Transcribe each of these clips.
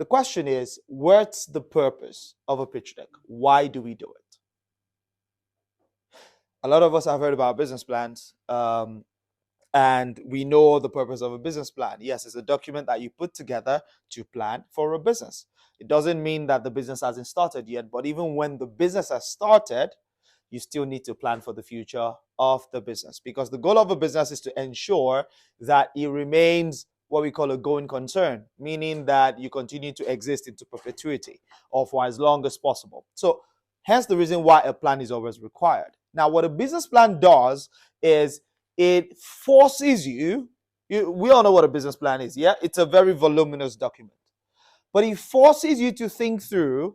The question is, what's the purpose of a pitch deck? Why do we do it? A lot of us have heard about business plans, and we know the purpose of a business plan. Yes, it's a document that you put together to plan for a business. It doesn't mean that the business hasn't started yet, but even when the business has started, you still need to plan for the future of the business, because the goal of a business is to ensure that it remains what we call a going concern, meaning that you continue to exist into perpetuity or for as long as possible. So hence the reason why a plan is always required. Now, what a business plan does is it forces we all know what a business plan is, yeah? It's a very voluminous document. But it forces you to think through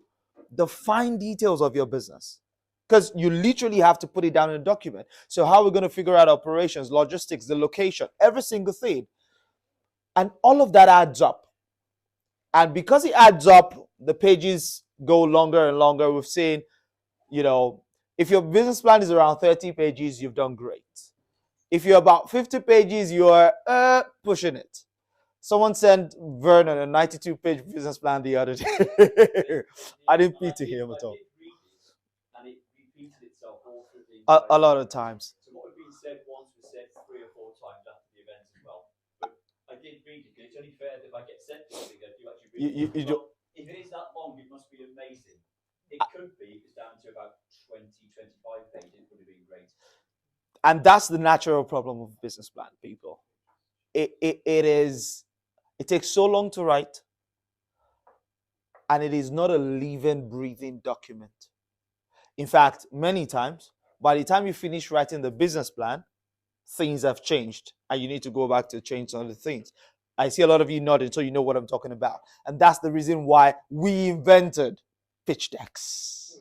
the fine details of your business, because you literally have to put it down in a document. So how are we going to figure out operations, logistics, the location, every single thing? And all of that adds up. And because it adds up, the pages go longer and longer. We've seen, if your business plan is around 30 pages, you've done great. If you're about 50 pages, you're pushing it. Someone sent Vernon a 92-page business plan the other day. I didn't pity him at all. And it repeated itself all through the a lot of times. So what had been said once was said 3 or 4 times after the event as well. But I did read it. It's only fair that if I get sent this thing, I do actually read it. If it is that long, it must be amazing. It could be. If it's down to about 20, 25 pages, it would have been great. And that's the natural problem of business plan, people. It takes so long to write, and it is not a living, breathing document. In fact, many times, by the time you finish writing the business plan, things have changed, and you need to go back to change some of the things. I see a lot of you nodding, so you know what I'm talking about. And that's the reason why we invented pitch decks.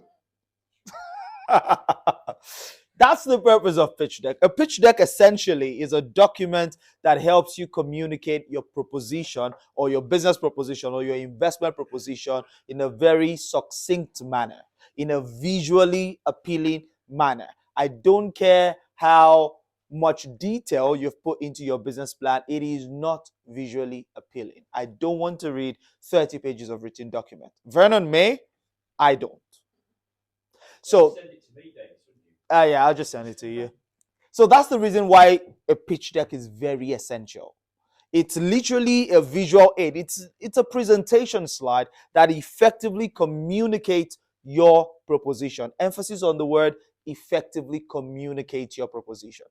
That's the purpose of pitch deck. A pitch deck essentially is a document that helps you communicate your proposition or your business proposition or your investment proposition in a very succinct manner, in a visually appealing manner. I don't care how much detail you've put into your business plan, it is not visually appealing. I don't want to read 30 pages of written document. Vernon may, I don't. So send it to me, Davis, wouldn't you? Yeah, I'll just send it to you. So that's the reason why a pitch deck is very essential. It's literally a visual aid. It's a presentation slide that effectively communicates your proposition. Emphasis on the word effectively communicate your proposition.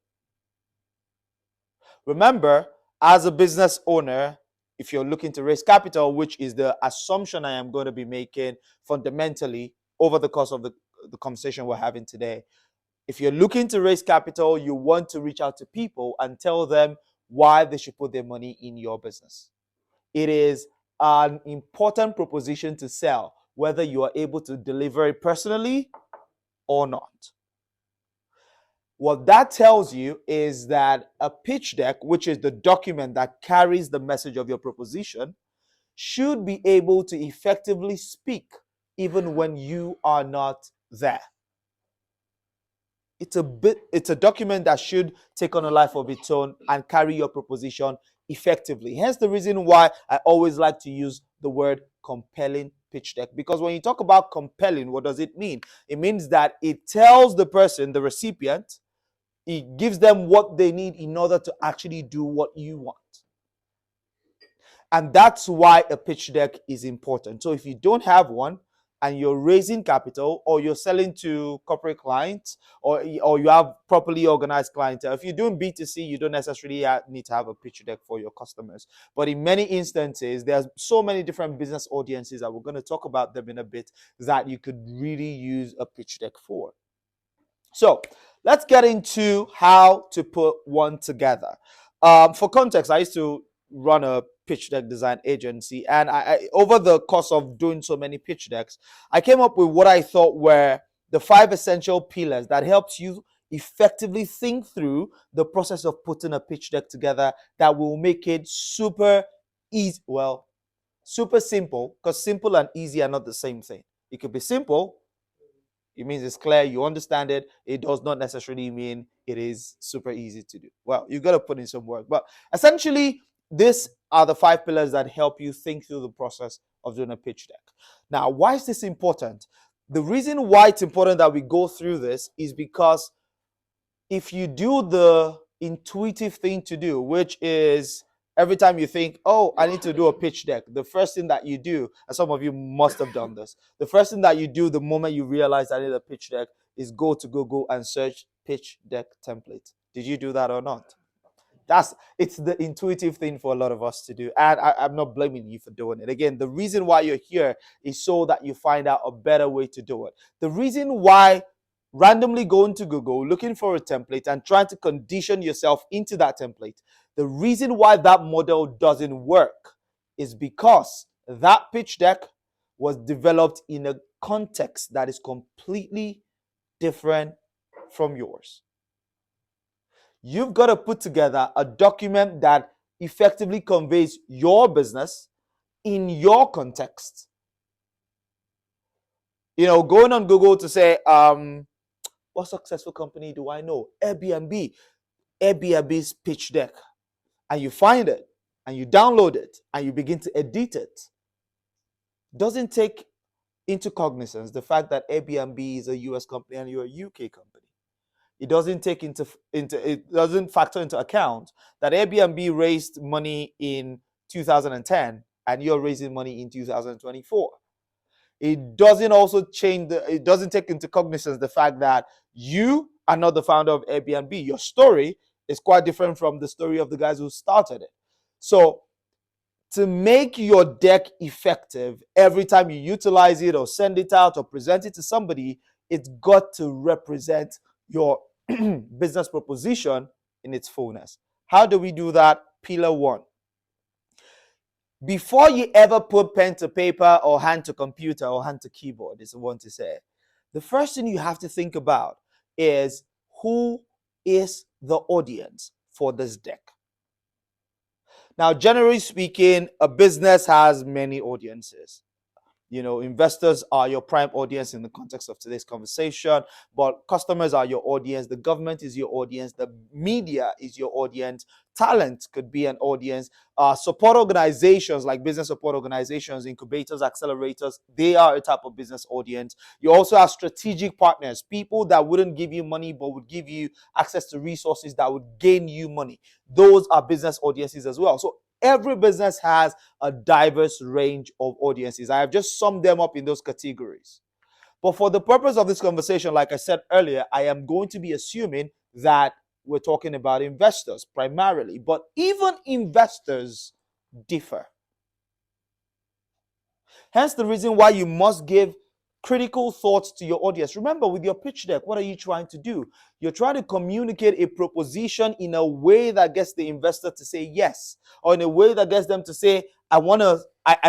Remember, as a business owner, if you're looking to raise capital, which is the assumption I am going to be making fundamentally over the course of the conversation we're having today, if you're looking to raise capital, you want to reach out to people and tell them why they should put their money in your business. It is an important proposition to sell, whether you are able to deliver it personally or not. What that tells you is that a pitch deck, which is the document that carries the message of your proposition, should be able to effectively speak even when you are not there. It's a document that should take on a life of its own and carry your proposition effectively. Hence the reason why I always like to use the word compelling pitch deck, because when you talk about compelling, what does it mean? It means that it tells the person, the recipient, it gives them what they need in order to actually do what you want. And that's why a pitch deck is important. So if you don't have one, and you're raising capital, or you're selling to corporate clients, or you have properly organized clientele. If you're doing B2C, you don't necessarily need to have a pitch deck for your customers. But in many instances, there's so many different business audiences that we're going to talk about them in a bit that you could really use a pitch deck for. So let's get into how to put one together. For context, I used to run a pitch deck design agency, and I over the course of doing so many pitch decks, I came up with what I thought were the 5 essential pillars that helps you effectively think through the process of putting a pitch deck together that will make it super easy. Well, super simple, because simple and easy are not the same thing. It could be simple, it means it's clear, you understand it. It does not necessarily mean it is super easy to do. Well, you've got to put in some work. But essentially, these are the 5 pillars that help you think through the process of doing a pitch deck. Now, why is this important? The reason why it's important that we go through this is because if you do the intuitive thing to do, which is every time you think, oh, I need to do a pitch deck, the first thing that you do, and some of you must have done this, the first thing that you do the moment you realize I need a pitch deck is go to Google and search pitch deck template. Did you do that or not? It's the intuitive thing for a lot of us to do, and I'm not blaming you for doing it. Again, the reason why you're here is so that you find out a better way to do it. The reason why randomly going to Google, looking for a template and trying to condition yourself into that template, the reason why that model doesn't work is because that pitch deck was developed in a context that is completely different from yours. You've got to put together a document that effectively conveys your business in your context. Going on Google to say, what successful company do I know? Airbnb's pitch deck. And you find it, and you download it, and you begin to edit it. Doesn't take into cognizance the fact that Airbnb is a US company and you're a UK company. It doesn't factor into account that Airbnb raised money in 2010 and you're raising money in 2024. It doesn't take into cognizance the fact that you are not the founder of Airbnb. Your story is quite different from the story of the guys who started it. So to make your deck effective, every time you utilize it or send it out or present it to somebody, it's got to represent your business proposition in its fullness. How do we do that? Pillar 1. Before you ever put pen to paper or hand to computer or hand to keyboard, is what I want to say, the first thing you have to think about is who is the audience for this deck. Now, generally speaking, a business has many audiences. Investors are your prime audience in the context of today's conversation, but customers are your audience. The government is your audience. The media is your audience. Talent could be an audience. Support organizations like business support organizations, incubators, accelerators, they are a type of business audience. You also have strategic partners, people that wouldn't give you money, but would give you access to resources that would gain you money. Those are business audiences as well. So every business has a diverse range of audiences. I have just summed them up in those categories. But for the purpose of this conversation, like I said earlier, I am going to be assuming that we're talking about investors primarily. But even investors differ. Hence the reason why you must give critical thoughts to your audience. Remember, with your pitch deck, what are you trying to do? You're trying to communicate a proposition in a way that gets the investor to say yes, or in a way that gets them to say, I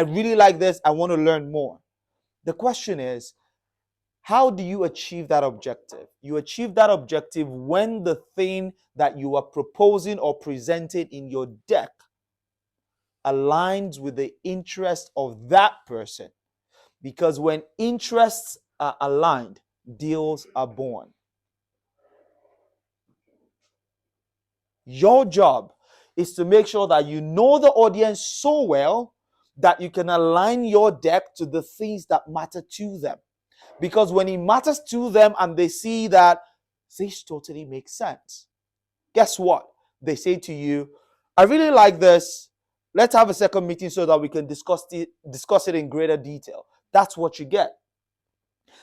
really like this, I want to learn more. The question is, how do you achieve that objective? You achieve that objective when the thing that you are proposing or presenting in your deck aligns with the interest of that person. Because when interests are aligned, deals are born. Your job is to make sure that you know the audience so well that you can align your deck to the things that matter to them. Because when it matters to them and they see that this totally makes sense, guess what? They say to you, I really like this. Let's have a second meeting so that we can discuss it in greater detail. That's what you get.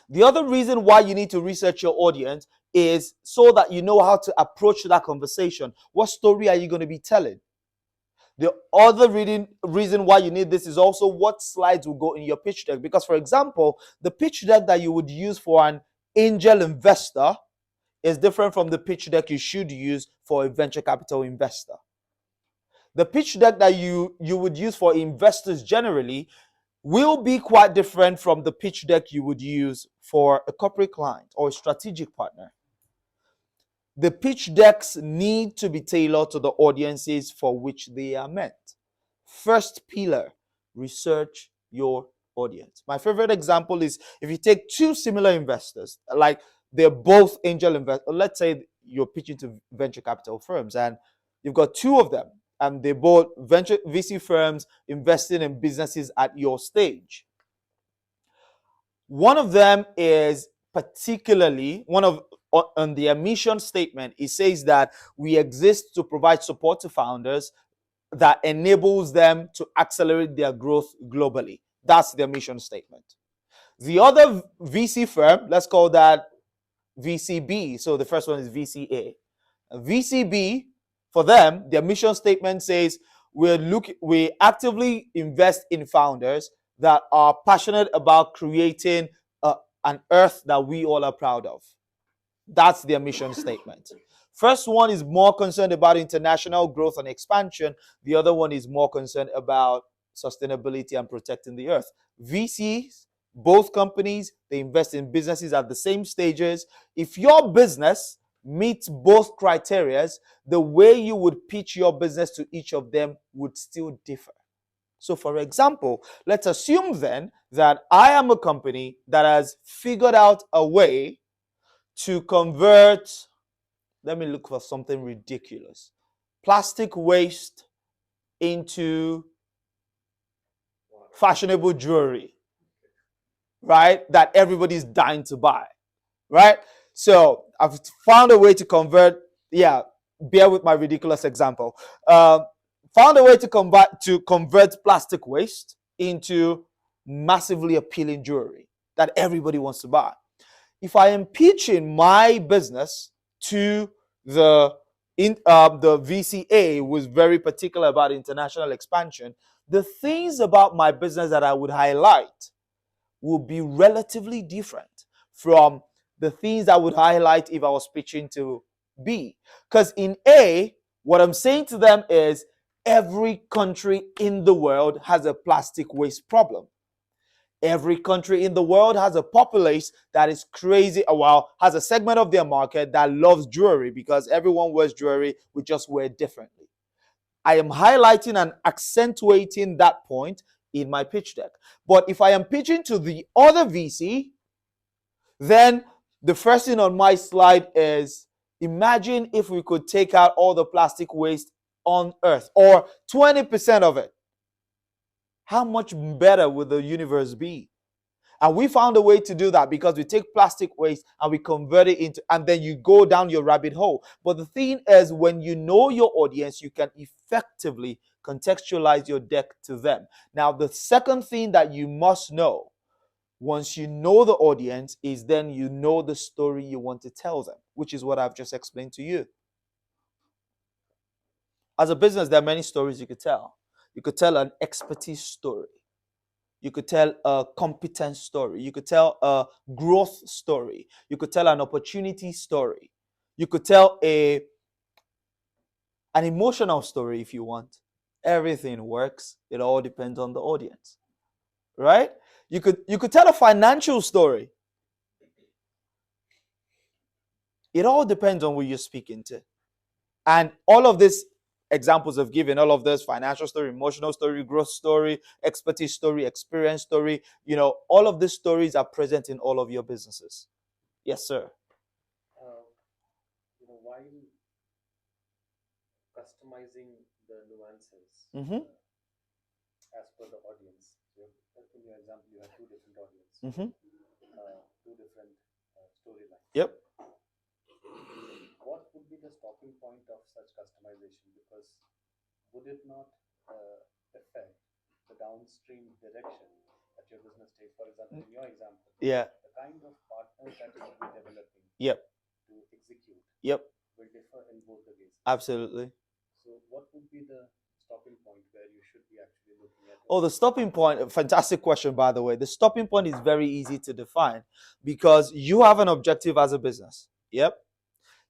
The other reason why you need to research your audience is so that you know how to approach that conversation. What story are you going to be telling? The other reason why you need this is also what slides will go in your pitch deck. Because, for example, the pitch deck that you would use for an angel investor is different from the pitch deck you should use for a venture capital investor. The pitch deck that you would use for investors generally will be quite different from the pitch deck you would use for a corporate client or a strategic partner. The pitch decks need to be tailored to the audiences for which they are meant. First pillar, research your audience. My favorite example is if you take two similar investors, like they're both angel investors. Let's say you're pitching to venture capital firms and you've got two of them and they both venture VC firms investing in businesses at your stage. One of them is particularly on the mission statement. It says that we exist to provide support to founders that enables them to accelerate their growth globally. That's their mission statement. The other VC firm, let's call that VCB. So the first one is VCA. VCB, for them, their mission statement says we actively invest in founders that are passionate about creating an earth that we all are proud of. That's their mission statement. First one is more concerned about international growth and expansion. The other one is more concerned about sustainability and protecting the earth. VCs, both companies, they invest in businesses at the same stages. If your business meets both criteria, the way you would pitch your business to each of them would still differ. So for example, let's assume then that I am a company that has figured out a way to convert, let me look for something ridiculous, plastic waste into fashionable jewelry, right? That everybody's dying to buy, right? So I've found a way to convert, bear with my ridiculous example. Found a way to convert plastic waste into massively appealing jewelry that everybody wants to buy. If I am pitching my business to the VCA, who was very particular about international expansion, the things about my business that I would highlight will be relatively different from the things I would highlight if I was pitching to B. Because in A, what I'm saying to them is every country in the world has a plastic waste problem. Every country in the world has a populace that is crazy, has a segment of their market that loves jewelry because everyone wears jewelry, we just wear it differently. I am highlighting and accentuating that point in my pitch deck. But if I am pitching to the other VC, then the first thing on my slide is, imagine if we could take out all the plastic waste on Earth, or 20% of it. How much better would the universe be? And we found a way to do that because we take plastic waste and we convert it into, and then you go down your rabbit hole. But the thing is, when you know your audience, you can effectively contextualize your deck to them. Now, the second thing that you must know, once you know the audience, is then you know the story you want to tell them, which is what I've just explained to you. As a business, there are many stories you could tell. You could tell an expertise story. You could tell a competence story. You could tell a growth story. You could tell an opportunity story. You could tell an emotional story if you want. Everything works. It all depends on the audience, right? You could tell a financial story. It all depends on who you're speaking to. And all of this examples of giving, all of this financial story, emotional story, growth story, expertise story, experience story, all of these stories are present in all of your businesses. Yes, sir. While customizing the nuances as per the audience, in your example, you have two different audiences, two different storylines. Yep. What would be the stopping point of such customization? Because would it not affect the downstream direction that your business takes? For example, in your example, the kind of partners that you will be developing to execute will differ in both the cases. Absolutely. So what would be the stopping point where you should be actually looking at? Oh, the stopping point, fantastic question, by the way. The stopping point is very easy to define because you have an objective as a business. Yep.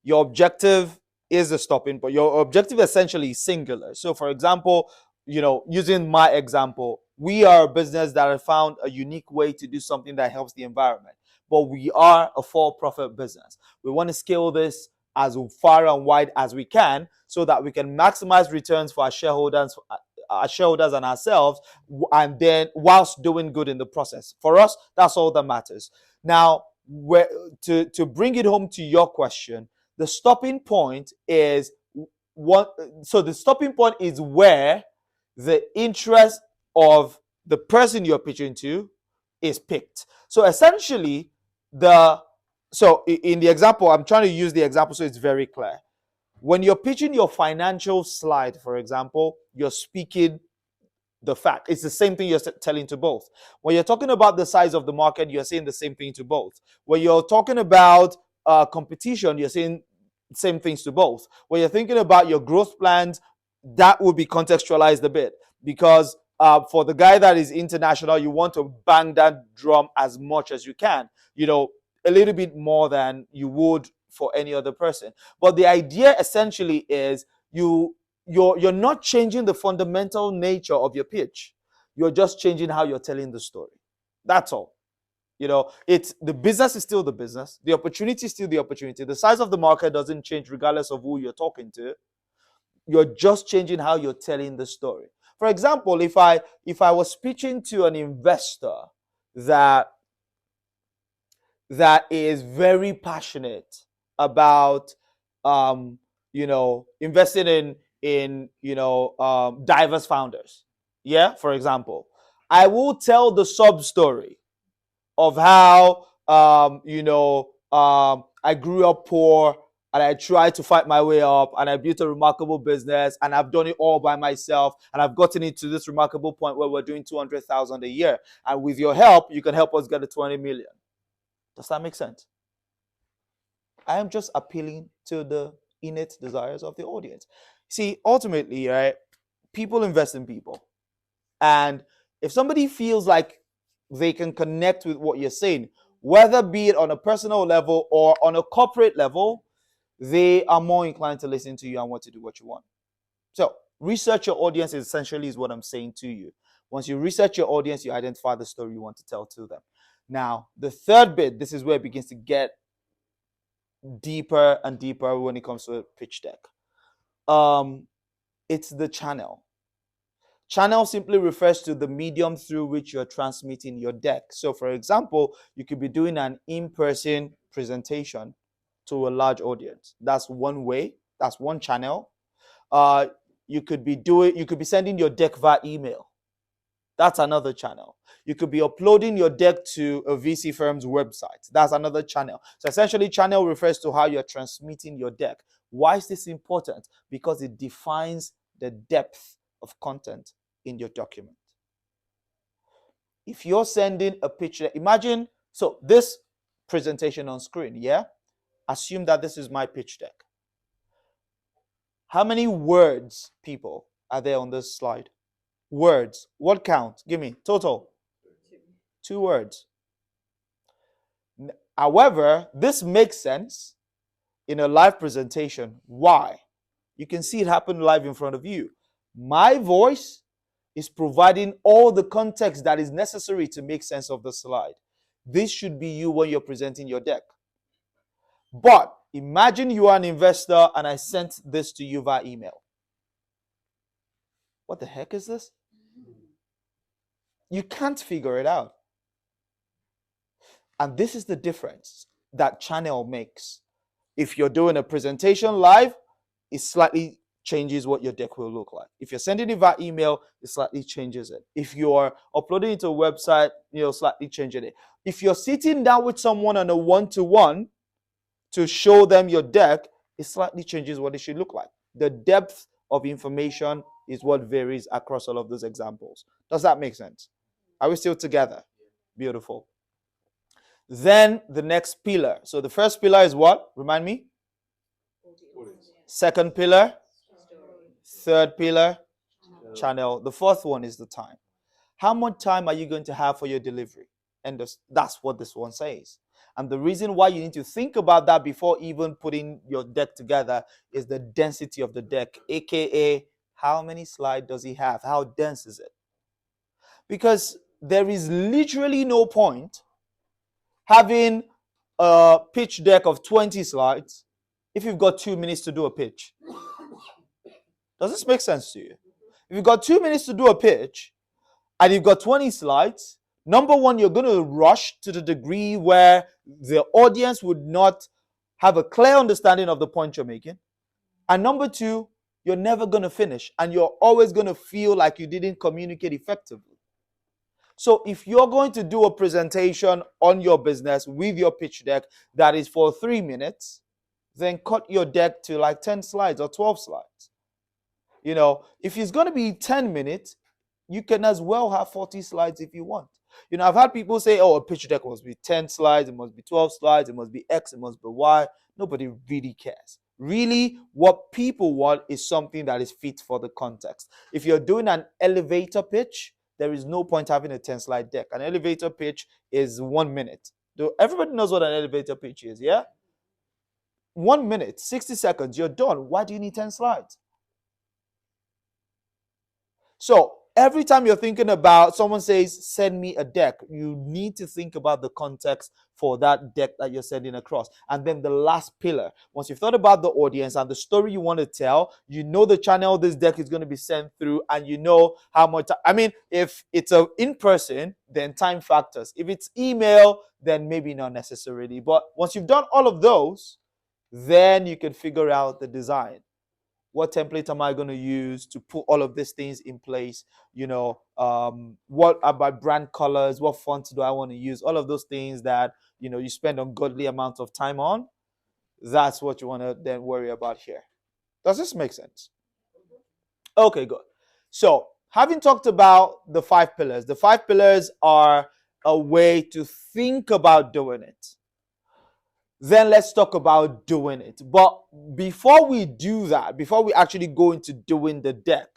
Your objective is a stopping point. Your objective essentially is singular. So for example, using my example, we are a business that has found a unique way to do something that helps the environment. But we are a for-profit business. We want to scale this as far and wide as we can so that we can maximize returns for our shareholders and ourselves, and then whilst doing good in the process. For us, that's all that matters. Now, to bring it home to your question, the stopping point is so the stopping point is where the interest of the person you're pitching to is picked. So essentially, in the example, I'm trying to use the example so it's very clear. When you're pitching your financial slide, for example, you're speaking the fact. It's the same thing you're telling to both. When you're talking about the size of the market, you're saying the same thing to both. When you're talking about competition, you're saying same things to both. When you're thinking about your growth plans, that will be contextualized a bit, because for the guy that is international, you want to bang that drum as much as you can, a little bit more than you would for any other person. But the idea essentially is you're not changing the fundamental nature of your pitch. You're just changing how you're telling the story. That's all. It's the business is still the business. The opportunity is still the opportunity. The size of the market doesn't change regardless of who you're talking to. You're just changing how you're telling the story. For example, if I was pitching to an investor that is very passionate about investing in diverse founders, for example, I will tell the sub story of how I grew up poor and I tried to fight my way up and I built a remarkable business and I've done it all by myself and I've gotten it to this remarkable point where we're doing 200,000 a year, and with your help you can help us get to 20 million. Does that make sense? I am just appealing to the innate desires of the audience. See, ultimately, right, people invest in people. And if somebody feels like they can connect with what you're saying, whether be it on a personal level or on a corporate level, they are more inclined to listen to you and want to do what you want. So research your audience essentially is what I'm saying to you. Once you research your audience, you identify the story you want to tell to them. Now, the third bit, this is where it begins to get deeper and deeper when it comes to a pitch deck. It's the channel. Channel simply refers to the medium through which you're transmitting your deck. So, for example, you could be doing an in-person presentation to a large audience. That's one way. That's one channel. You could be sending your deck via email. That's another channel. You could be uploading your deck to a VC firm's website. That's another channel. So essentially, channel refers to how you're transmitting your deck. Why is this important? Because it defines the depth of content in your document. If you're sending a picture, imagine, so this presentation on screen, assume that this is my pitch deck. How many words, people, are there on this slide? Words. What count? Give me total. 2 words. However, this makes sense in a live presentation. Why? You can see it happen live in front of you. My voice is providing all the context that is necessary to make sense of the slide. This should be you when you're presenting your deck. But imagine you are an investor and I sent this to you via email. What the heck is this? You can't figure it out. And this is the difference that channel makes. If you're doing a presentation live, it slightly changes what your deck will look like. If you're sending it via email, it slightly changes it. If you're uploading it to a website, slightly changing it. If you're sitting down with someone on a one-to-one to show them your deck, it slightly changes what it should look like. The depth of information is what varies across all of those examples. Does that make sense? Are we still together? Beautiful. Then the next pillar. So the first pillar is what? Remind me? Second pillar? Third pillar? Channel. The fourth one is the time. How much time are you going to have for your delivery? And that's what this one says. And the reason why you need to think about that before even putting your deck together is the density of the deck, aka how many slides does he have? How dense is it? Because there is literally no point having a pitch deck of 20 slides if you've got 2 minutes to do a pitch. Does this make sense to you? If you've got 2 minutes to do a pitch and you've got 20 slides, number one, you're going to rush to the degree where the audience would not have a clear understanding of the point you're making. And number two, you're never going to finish, and you're always going to feel like you didn't communicate effectively. So if you're going to do a presentation on your business with your pitch deck that is for 3 minutes, then cut your deck to like 10 slides or 12 slides. If it's going to be 10 minutes, you can as well have 40 slides if you want. I've had people say, oh, a pitch deck must be 10 slides, it must be 12 slides, it must be X, it must be Y. Nobody really cares. Really, what people want is something that is fit for the context. If you're doing an elevator pitch, there is no point having a 10-slide deck. An elevator pitch is 1 minute. Everybody knows what an elevator pitch is, yeah? 1 minute, 60 seconds, you're done. Why do you need 10 slides? So every time you're thinking about, someone says, send me a deck, you need to think about the context for that deck that you're sending across. And then the last pillar, once you've thought about the audience and the story you want to tell, you know the channel this deck is going to be sent through, and you know how much, if it's in person, then time factors. If it's email, then maybe not necessarily. But once you've done all of those, then you can figure out the design. What template am I going to use to put all of these things in place? What are my brand colors? What fonts do I want to use? All of those things that, you spend ungodly amounts of time on. That's what you want to then worry about here. Does this make sense? Okay, good. So having talked about the 5 pillars, the 5 pillars are a way to think about doing it. Then let's talk about doing it. But before we do that, before we actually go into doing the deck,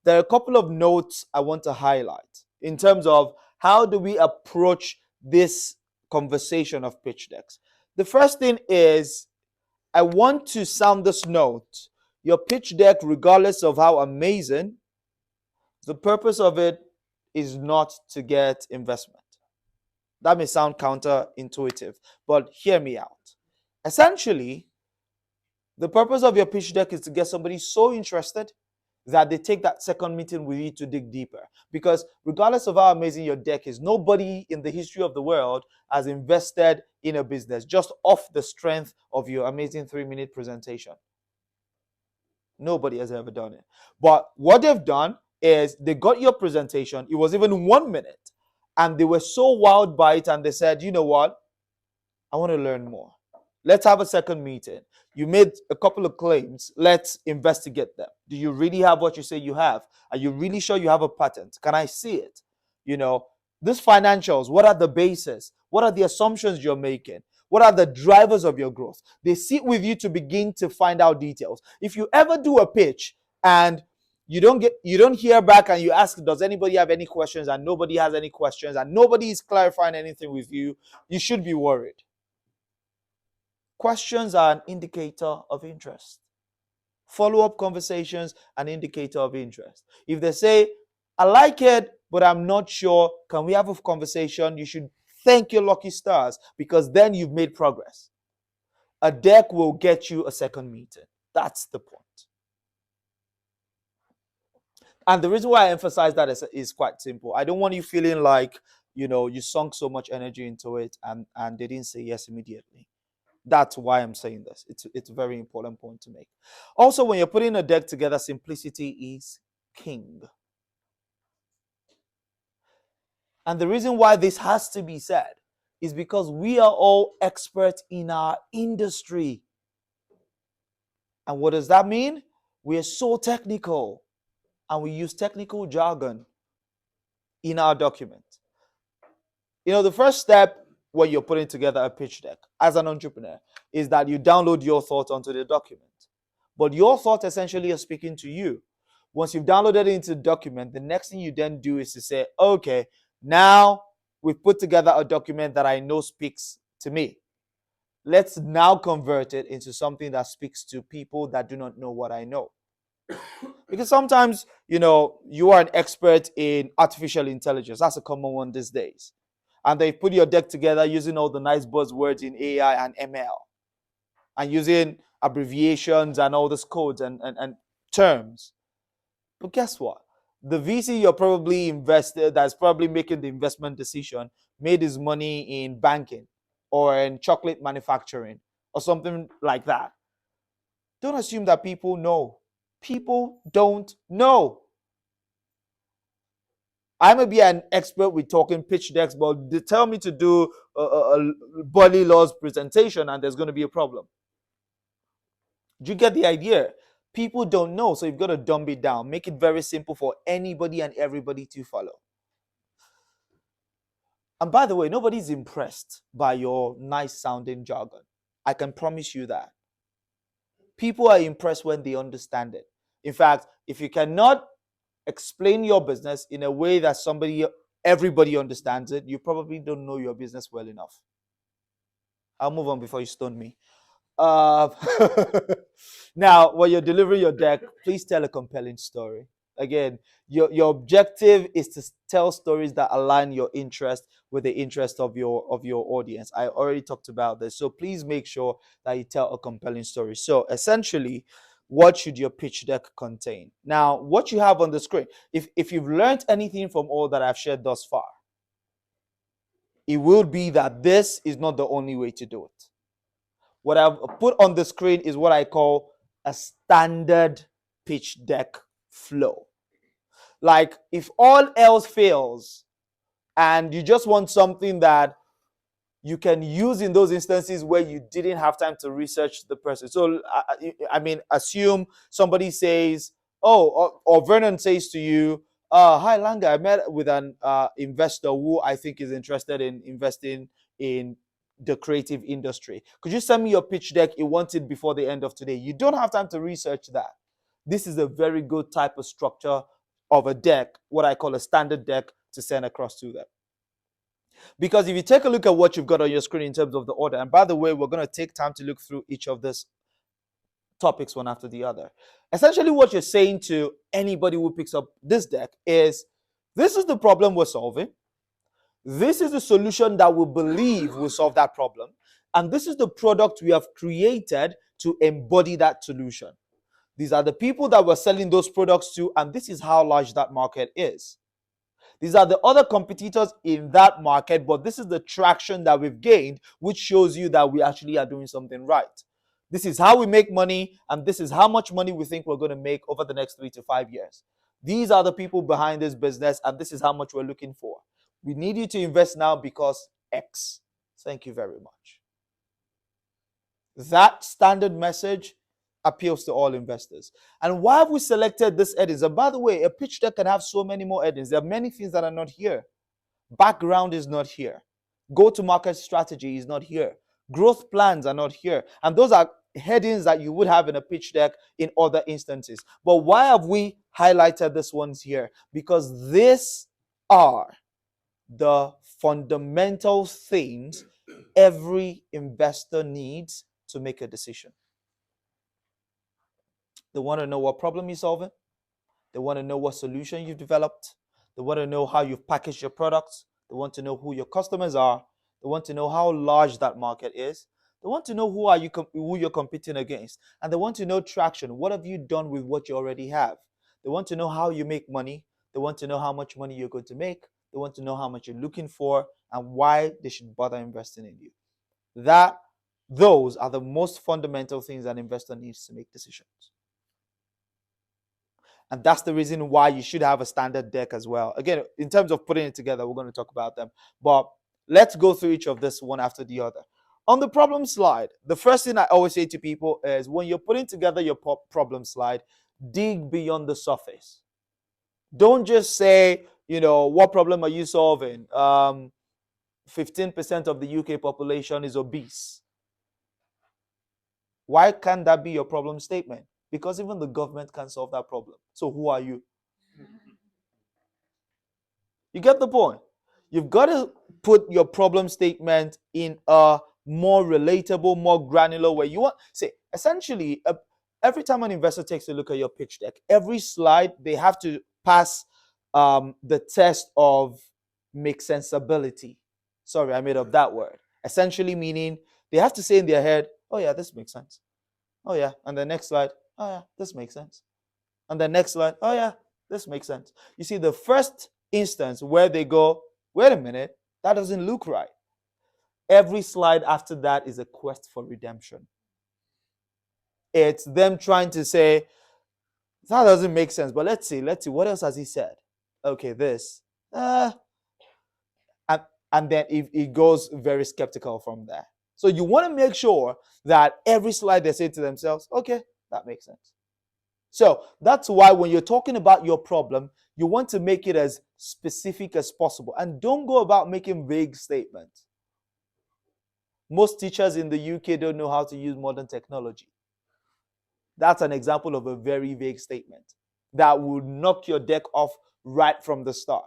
there are a couple of notes I want to highlight in terms of how do we approach this conversation of pitch decks. The first thing is, I want to sound this note. Your pitch deck, regardless of how amazing, the purpose of it is not to get investment. That may sound counterintuitive, but hear me out. Essentially, the purpose of your pitch deck is to get somebody so interested that they take that second meeting with you to dig deeper. Because regardless of how amazing your deck is, nobody in the history of the world has invested in a business just off the strength of your amazing 3-minute presentation. Nobody has ever done it. But what they've done is they got your presentation. It was even 1 minute. And they were so wowed by it, and they said, you know what? I want to learn more. Let's have a second meeting. You made a couple of claims. Let's investigate them. Do you really have what you say you have? Are you really sure you have a patent? Can I see it? These financials, what are the bases? What are the assumptions you're making? What are the drivers of your growth? They sit with you to begin to find out details. If you ever do a pitch and you don't hear back and you ask, does anybody have any questions, and nobody has any questions and nobody is clarifying anything with you, you should be worried. Questions are an indicator of interest. Follow-up conversations, an indicator of interest. If they say, I like it, but I'm not sure, can we have a conversation? You should thank your lucky stars, because then you've made progress. A deck will get you a second meeting. That's the point. And the reason why I emphasize that is quite simple. I don't want you feeling like, you sunk so much energy into it and they didn't say yes immediately. That's why I'm saying this. It's a very important point to make. Also, when you're putting a deck together, simplicity is king. And the reason why this has to be said is because we are all experts in our industry. And what does that mean? We are so technical, and we use technical jargon in our document. The first step when you're putting together a pitch deck as an entrepreneur is that you download your thoughts onto the document. But your thoughts essentially are speaking to you. Once you've downloaded it into the document, the next thing you then do is to say, okay, now we've put together a document that I know speaks to me. Let's now convert it into something that speaks to people that do not know what I know. Because sometimes, you are an expert in artificial intelligence. That's a common one these days. And they put your deck together using all the nice buzzwords in AI and ML, and using abbreviations and all these codes and terms. But guess what? The VC you're probably invested, that's probably making the investment decision, made his money in banking or in chocolate manufacturing or something like that. Don't assume that people know. People don't know. I may be an expert with talking pitch decks, but they tell me to do a Bolly Laws presentation and there's going to be a problem. Do you get the idea? People don't know, so you've got to dumb it down. Make it very simple for anybody and everybody to follow. And by the way, nobody's impressed by your nice sounding jargon. I can promise you that. People are impressed when they understand it. In fact, if you cannot explain your business in a way that everybody understands it, you probably don't know your business well enough. I'll move on before you stone me. Now, when you're delivering your deck, please tell a compelling story. Again, your objective is to tell stories that align your interest with the interest of your audience. I already talked about this, so please make sure that you tell a compelling story. So essentially, what should your pitch deck contain? Now, what you have on the screen, if you've learned anything from all that I've shared thus far, it will be that this is not the only way to do it. What I've put on the screen is what I call a standard pitch deck flow. Like, if all else fails and you just want something that you can use in those instances where you didn't have time to research the person. So, I mean, assume somebody says, oh, or Vernon says to you, hi, Langa, I met with an investor who I think is interested in investing in the creative industry. Could you send me your pitch deck? You want it before the end of today. You don't have time to research that. This is a very good type of structure of a deck, what I call a standard deck, to send across to them. Because if you take a look at what you've got on your screen in terms of the order, and by the way, we're going to take time to look through each of these topics one after the other. Essentially, what you're saying to anybody who picks up this deck is, this is the problem we're solving. This is the solution that we believe will solve that problem. And this is the product we have created to embody that solution. These are the people that we're selling those products to, and this is how large that market is. These are the other competitors in that market, but this is the traction that we've gained, which shows you that we actually are doing something right. This is how we make money, and this is how much money we think we're going to make over the next 3 to 5 years. These are the people behind this business, and this is how much we're looking for. We need you to invest now because X. Thank you very much. That standard message appeals to all investors. And why have we selected this headings? And by the way, a pitch deck can have so many more headings. There are many things that are not here. Background is not here. Go-to-market strategy is not here. Growth plans are not here. And those are headings that you would have in a pitch deck in other instances. But why have we highlighted these ones here? Because these are the fundamental things every investor needs to make a decision. They want to know what problem you're solving. They want to know what solution you've developed. They want to know how you've packaged your products. They want to know who your customers are. They want to know how large that market is. They want to know who you're competing against. And they want to know traction. What have you done with what you already have? They want to know how you make money. They want to know how much money you're going to make. They want to know how much you're looking for and why they should bother investing in you. Those are the most fundamental things an investor needs to make decisions. And that's the reason why you should have a standard deck as well. Again, in terms of putting it together, we're going to talk about them. But let's go through each of this one after the other. On the problem slide, the first thing I always say to people is, when you're putting together your problem slide, dig beyond the surface. Don't just say, what problem are you solving? 15% of the UK population is obese. Why can't that be your problem statement? Because even the government can't solve that problem. So who are you? You get the point? You've got to put your problem statement in a more relatable, more granular way. You want, essentially, every time an investor takes a look at your pitch deck, every slide, they have to pass the test of make sensibility. Sorry, I made up that word. Essentially meaning they have to say in their head, oh yeah, this makes sense. Oh yeah, and the next slide, oh yeah, this makes sense. And the next slide, oh yeah, this makes sense. You see, the first instance where they go, wait a minute, that doesn't look right. Every slide after that is a quest for redemption. It's them trying to say, That doesn't make sense. But let's see. What else has he said? Okay, this. And then it goes very skeptical from there. So you want to make sure that every slide they say to themselves, okay, that makes sense. So that's why when you're talking about your problem, you want to make it as specific as possible. And don't go about making vague statements. Most teachers in the UK don't know how to use modern technology. That's an example of a very vague statement that will knock your deck off right from the start.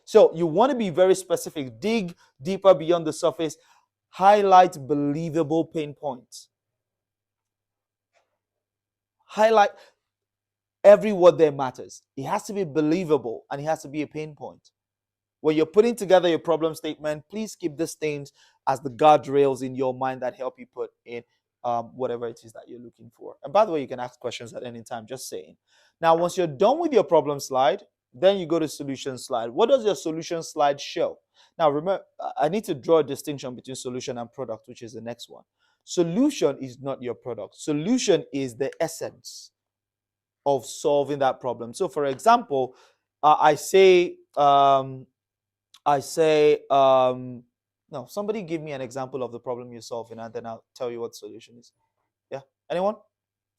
So you want to be very specific. Dig deeper beyond the surface. Highlight believable pain points. Highlight every word there matters. It has to be believable and it has to be a pain point. When you're putting together your problem statement, please keep these things as the guardrails in your mind that help you put in whatever it is that you're looking for. And by the way, you can ask questions at any time, just saying. Now, once you're done with your problem slide, then you go to solution slide. What does your solution slide show? Now, remember, I need to draw a distinction between solution and product, which is the next one. Solution is not your product. Solution is the essence of solving that problem. So, for example, I say, no, somebody give me an example of the problem you're solving, and then I'll tell you what the solution is. Yeah, anyone?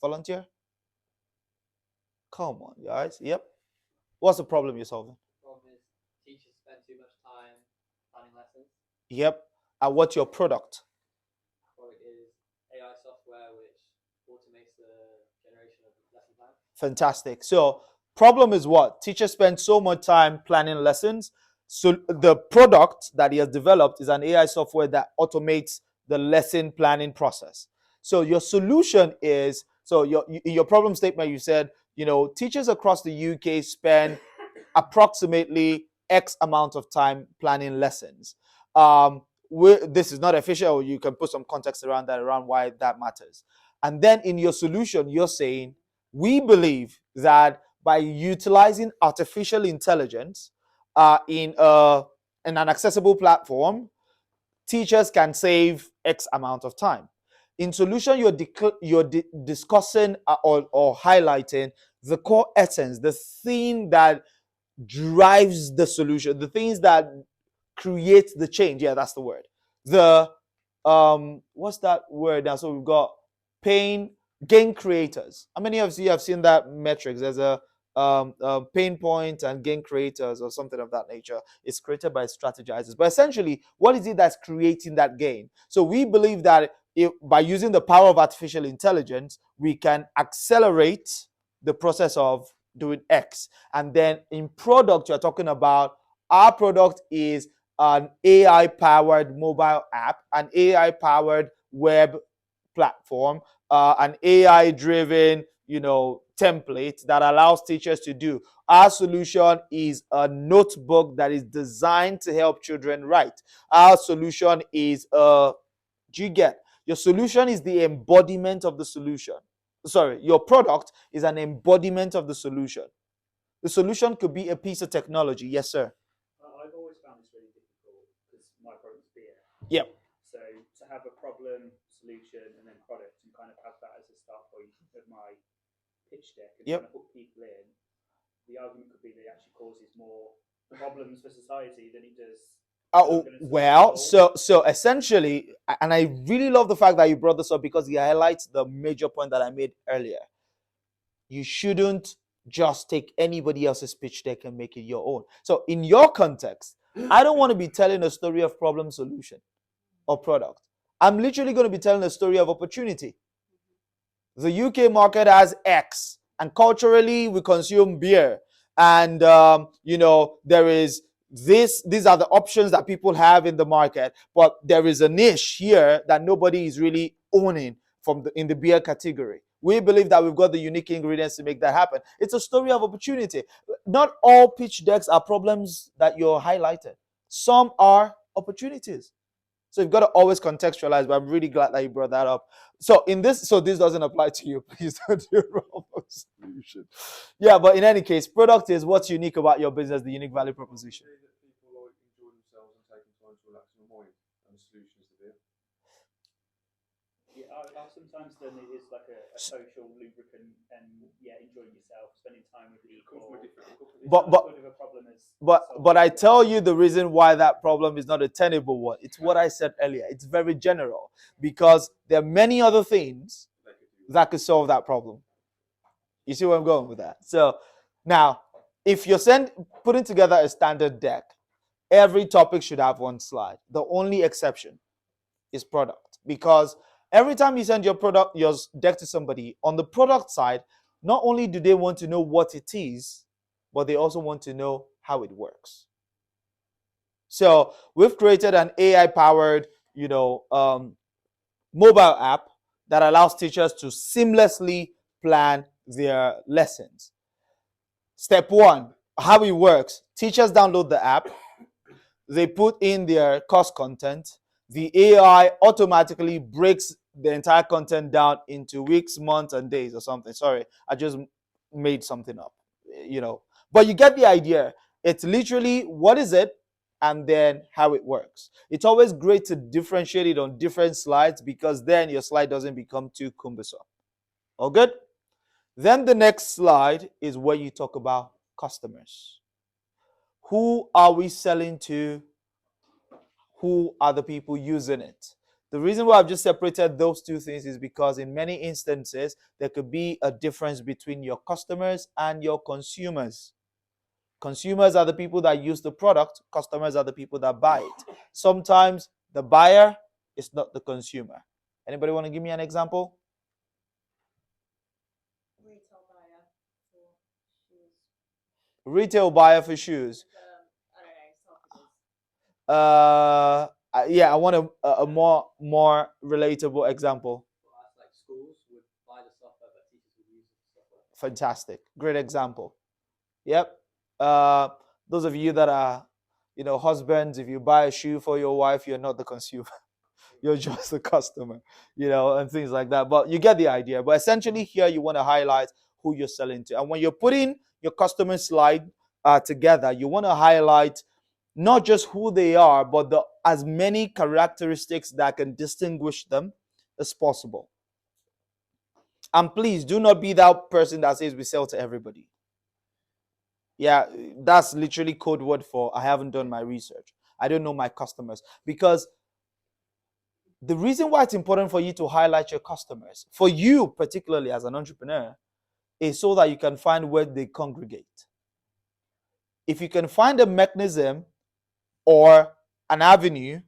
Volunteer? Come on, guys. Yep. What's the problem you're solving? The problem is teachers spend too much time planning lessons. Yep. And what's your product? Product is AI software which automates the generation of lesson plans. Fantastic. So problem is what? Teachers spend so much time planning lessons. So the product that he has developed is an AI software that automates the lesson planning process. So your solution is, so in your problem statement, you said, teachers across the UK spend approximately X amount of time planning lessons. This is not official. You can put some context around that, around why that matters. And then in your solution, you're saying, we believe that by utilizing artificial intelligence in an accessible platform, teachers can save X amount of time. In solution, you're discussing or highlighting the core essence, the thing that drives the solution, the things that create the change. Yeah, that's the word. What's that word now? So we've got gain creators. How many of you have seen that metrics? There's a pain point and gain creators or something of that nature. It's created by strategizers. But essentially, what is it that's creating that gain? So we believe that by using the power of artificial intelligence, we can accelerate the process of doing X. And then in product, you're talking about our product is an AI-powered mobile app, an AI-powered web platform, an AI-driven, template that allows teachers to do. Our solution is a notebook that is designed to help children write. Our solution is your solution is the embodiment of the solution. Sorry, your product is an embodiment of the solution. The solution could be a piece of technology. Yes, sir. I've always found this really difficult because my product's beer. Yep. So to have a problem, solution, and then product, and kind of have that as a start point of my pitch deck and kind of hook people in, the argument could be that it actually causes more problems for society than it does. So essentially, and I really love the fact that you brought this up because it highlights the major point that I made earlier. You shouldn't just take anybody else's pitch deck and make it your own. So in your context, I don't want to be telling a story of problem solution or product. I'm literally going to be telling a story of opportunity. The UK market has X, and culturally we consume beer. And, there is these are the options that people have in the market, but there is a niche here that nobody is really owning in the beer category. We believe that we've got the unique ingredients to make that happen. It's a story of opportunity. Not all pitch decks are problems that you're highlighted. Some are opportunities. So you've got to always contextualize, but I'm really glad that you brought that up. So this doesn't apply to you. Please don't do wrong solution. Yeah, but in any case, product is what's unique about your business, the unique value proposition. People like enjoy themselves and taking time to relax in the morning, and the solution is the beer. Yeah, sometimes then it is like a social lubricant and enjoying yourself, spending time with people. It's But not as good of a problem as but I tell you the reason why that problem is not a tenable one. It's what I said earlier. It's very general because there are many other things that could solve that problem. You see where I'm going with that? So now, if you're putting together a standard deck, every topic should have one slide. The only exception is product, because every time you send your deck to somebody on the product side, not only do they want to know what it is, but they also want to know how it works. So we've created an AI-powered, mobile app that allows teachers to seamlessly plan their lessons. Step one, how it works. Teachers download the app, they put in their course content, the AI automatically breaks the entire content down into weeks, months, and days or something. Sorry, I just made something up, But you get the idea. It's literally what is it and then how it works. It's always great to differentiate it on different slides because then your slide doesn't become too cumbersome. All good? Then the next slide is where you talk about customers. Who are we selling to? Who are the people using it? The reason why I've just separated those two things is because in many instances, there could be a difference between your customers and your consumers. Consumers are the people that use the product. Customers are the people that buy it. Sometimes the buyer is not the consumer. Anybody want to give me an example? Retail buyer for shoes. Retail buyer for shoes. I don't know, soccer. Yeah, I want a more relatable example. Like schools would buy the software, but teachers would use the software. Fantastic. Great example. Yep. Those of you that are, husbands, if you buy a shoe for your wife, you're not the consumer. You're just the customer, and things like that. But you get the idea. But essentially here you want to highlight who you're selling to. And when you're putting your customer slide together, you want to highlight not just who they are, but as many characteristics that can distinguish them as possible. And please do not be that person that says we sell to everybody. Yeah, that's literally code word for I haven't done my research. I don't know my customers. Because the reason why it's important for you to highlight your customers, for you particularly as an entrepreneur, is so that you can find where they congregate. If you can find a mechanism or an avenue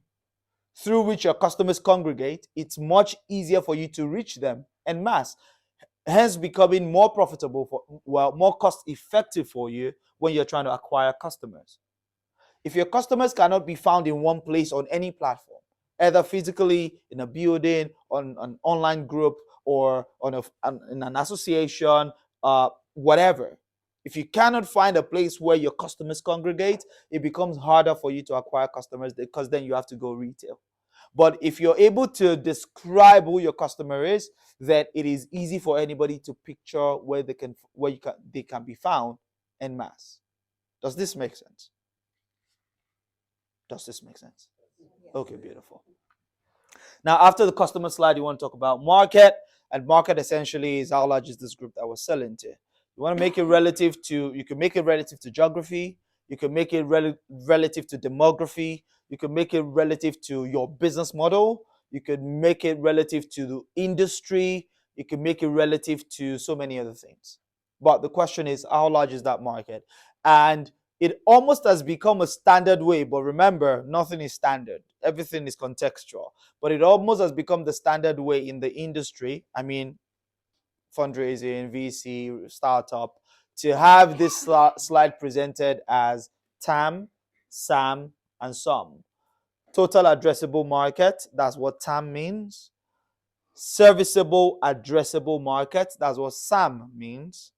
through which your customers congregate, it's much easier for you to reach them en masse, hence becoming more profitable, more cost effective for you when you're trying to acquire customers. If your customers cannot be found in one place on any platform, either physically in a building, on an online group, or in an association, whatever. If you cannot find a place where your customers congregate, it becomes harder for you to acquire customers because then you have to go retail. But if you're able to describe who your customer is, then it is easy for anybody to picture where they can be found en masse. Does this make sense? Does this make sense? Okay, beautiful. Now, after the customer slide, you want to talk about market. And market essentially is how large is this group that we're selling to. You want to make it relative to, you can make it relative to geography. You can make it relative to demography. You can make it relative to your business model. You can make it relative to the industry. You can make it relative to so many other things. But the question is, how large is that market? And it almost has become a standard way, but remember, nothing is standard. Everything is contextual. But it almost has become the standard way in the industry. I mean, fundraising, VC, startup, to have this slide presented as TAM, SAM, and SUM. Total addressable market, that's what TAM means. Serviceable addressable market, that's what SAM means.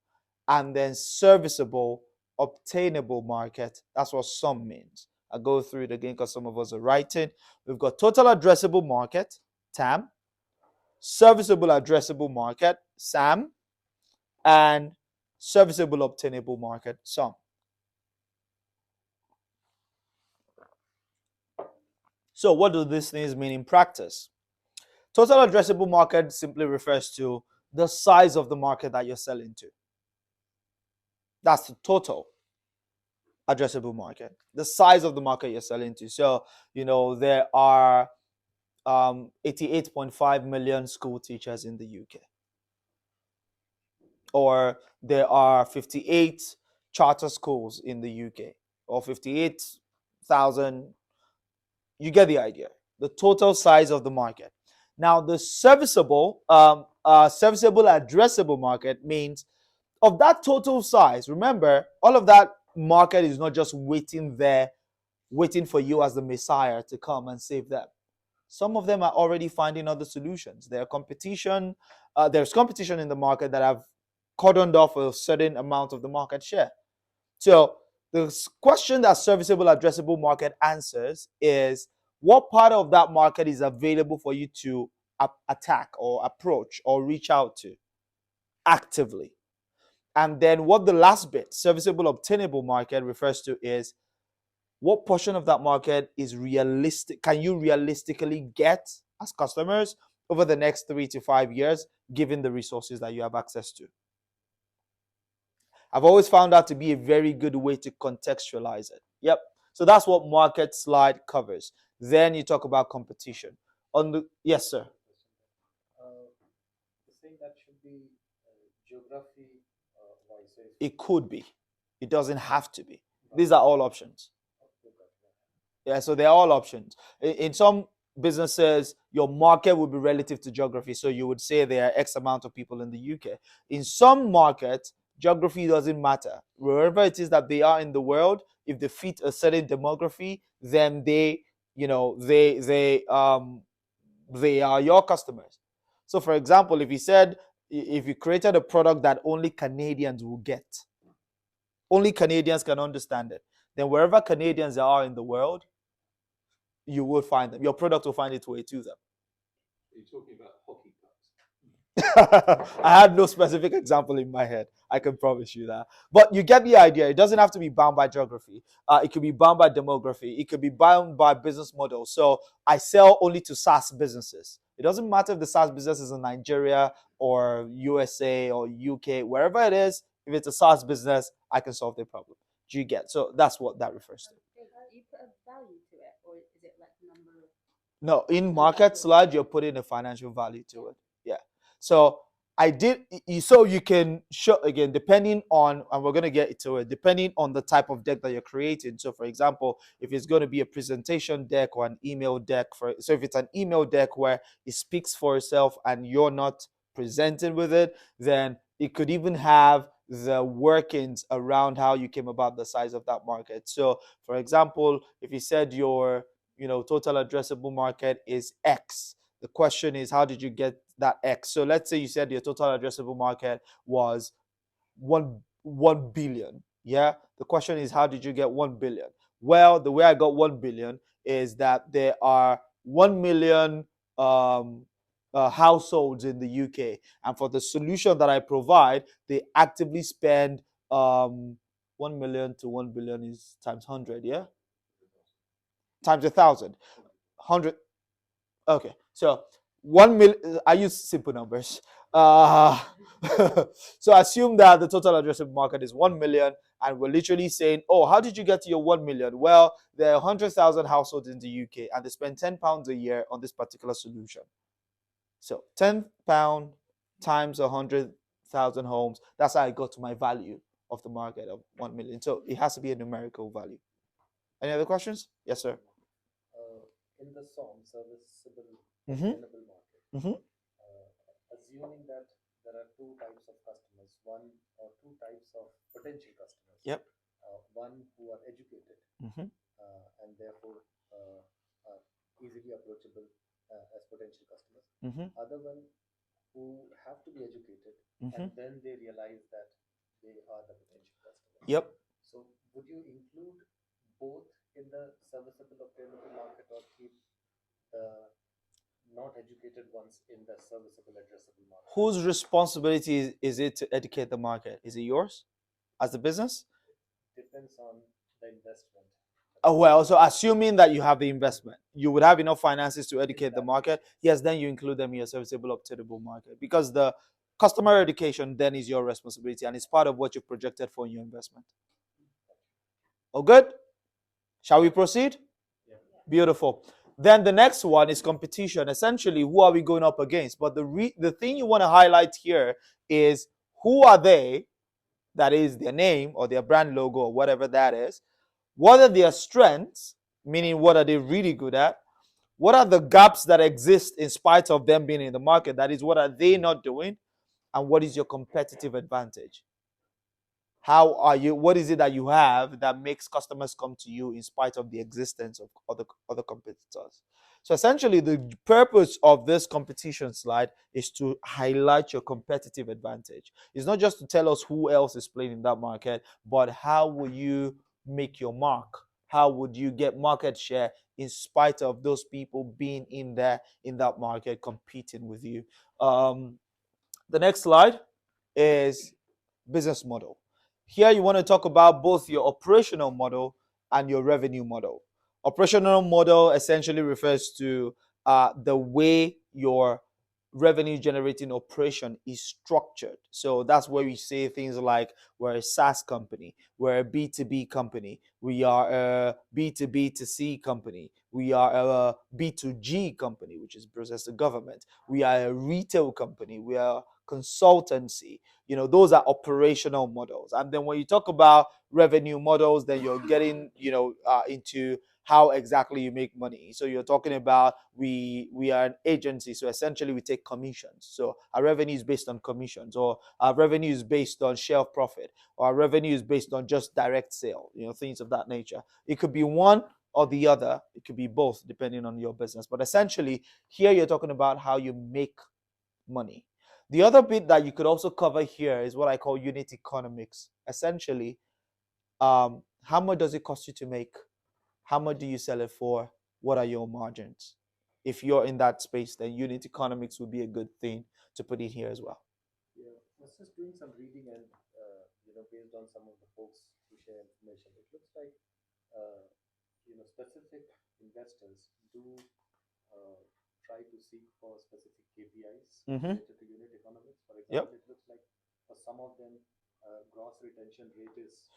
And then serviceable obtainable market, that's what SUM means. I'll go through it again because some of us are writing. We've got total addressable market, TAM, serviceable addressable market, SAM, and serviceable obtainable market, SUM. So what do these things mean in practice? Total addressable market simply refers to the size of the market that you're selling to. That's the total addressable market, the size of the market you're selling to. So, there are 88.5 million school teachers in the UK. Or there are 58 charter schools in the UK. Or 58,000. You get the idea. The total size of the market. Now, the serviceable addressable market means of that total size. Remember, all of that market is not just waiting there, waiting for you as the Messiah to come and save them. Some of them are already finding other solutions. There's competition in the market that have cordoned off a certain amount of the market share. So the question that serviceable addressable market answers is, what part of that market is available for you to attack or approach or reach out to actively? And then what the last bit, serviceable obtainable market, refers to is, what portion of that market is realistic? Can you realistically get as customers over the next 3 to 5 years, given the resources that you have access to? I've always found that to be a very good way to contextualize it. Yep. So that's what market slide covers. Then you talk about competition. Yes, sir. You think that should be geography wise? It could be. It doesn't have to be. These are all options. Yeah, so they're all options. In some businesses, your market would be relative to geography. So you would say there are X amount of people in the UK. In some markets, geography doesn't matter. Wherever it is that they are in the world, if they fit a certain demography, then they are your customers. So for example, if you created a product that only Canadians will get, only Canadians can understand it, then wherever Canadians are in the world, you will find them. Your product will find its way to them. Are you talking about hockey pucks? I had no specific example in my head. I can promise you that. But you get the idea. It doesn't have to be bound by geography. It could be bound by demography. It could be bound by business model. So I sell only to SaaS businesses. It doesn't matter if the SaaS business is in Nigeria or USA or UK, wherever it is. If it's a SaaS business, I can solve their problem. Do you get? So that's what that refers to. Do you put a value to it, or is it like number of? No, in market slide, you're putting a financial value to it. Yeah. So so you can show, again, depending on, and we're going to get to it, depending on the type of deck that you're creating. So for example, if it's going to be a presentation deck or an email deck, so if it's an email deck where it speaks for itself and you're not presenting with it, then it could even have the workings around how you came about the size of that market. So for example, if you said your total addressable market is X, the question is, how did you get that X? So let's say you said your total addressable market was 1 billion. Yeah. The question is, how did you get 1 billion? Well, the way I got 1 billion is that there are 1 million households in the UK, and for the solution that I provide, they actively spend 1 million to 1 billion is times 100. Yeah. Times 1,000. 100. Okay. So 1 million, I use simple numbers. So assume that the total addressable market is 1 million, and we're literally saying, oh, how did you get to your 1 million? Well, there are 100,000 households in the UK, and they spend £10 a year on this particular solution. So £10 times 100,000 homes, that's how I got to my value of the market of 1 million. So it has to be a numerical value. Any other questions? Yes, sir. In the SOM, serviceable Mhm. obtainable market, Mhm. assuming that there are two types of customers, one or two types of potential customers. Yep. One who are educated Mhm. and therefore are easily approachable as potential customers. Mhm. Other one who have to be educated Mhm. and then they realize that they are the potential customers. Yep. So would you include both in the serviceable obtainable market, or keep the not educated ones in the serviceable addressable market? Whose responsibility is it to educate the market? Is it yours as the business? Depends on the investment. Well, so assuming that you have the investment, you would have enough finances to educate the market. Yes, then you include them in your serviceable, obtainable market, because the customer education then is your responsibility and it's part of what you've projected for in your investment. Oh, good. Shall we proceed? Beautiful. Then the next one is competition. Essentially, who are we going up against? But the thing you want to highlight here is who are they? That is their name or their brand logo or whatever that is. What are their strengths? Meaning, what are they really good at? What are the gaps that exist in spite of them being in the market? That is, what are they not doing? And what is your competitive advantage? How are you? What is it that you have that makes customers come to you in spite of the existence of other competitors? So essentially, the purpose of this competition slide is to highlight your competitive advantage. It's not just to tell us who else is playing in that market, but how will you make your mark? How would you get market share in spite of those people being in there in that market competing with you? The next slide is business model. Here you want to talk about both your operational model and your revenue model. Operational model essentially refers to the way your revenue generating operation is structured. So that's where we say things like we're a SaaS company, we're a B2B company, we are a B2B2C company, we are a B2G company, which is process to government, we are a retail company, we are consultancy. Those are operational models. And then when you talk about revenue models, then you're getting into how exactly you make money. So you're talking about we are an agency, so essentially we take commissions. So our revenue is based on commissions, or our revenue is based on share of profit, or our revenue is based on just direct sale, things of that nature. It could be one or the other. It could be both depending on your business. But essentially here you're talking about how you make money. The other bit that you could also cover here is what I call unit economics. Essentially, how much does it cost you to make? How much do you sell it for? What are your margins? If you're in that space, then unit economics would be a good thing to put in here as well. Yeah, I was just doing some reading and based on some of the folks who share information, it looks like specific investors do try to seek for specific KPIs related to unit economics. For example, it looks like for some of them, gross retention rate is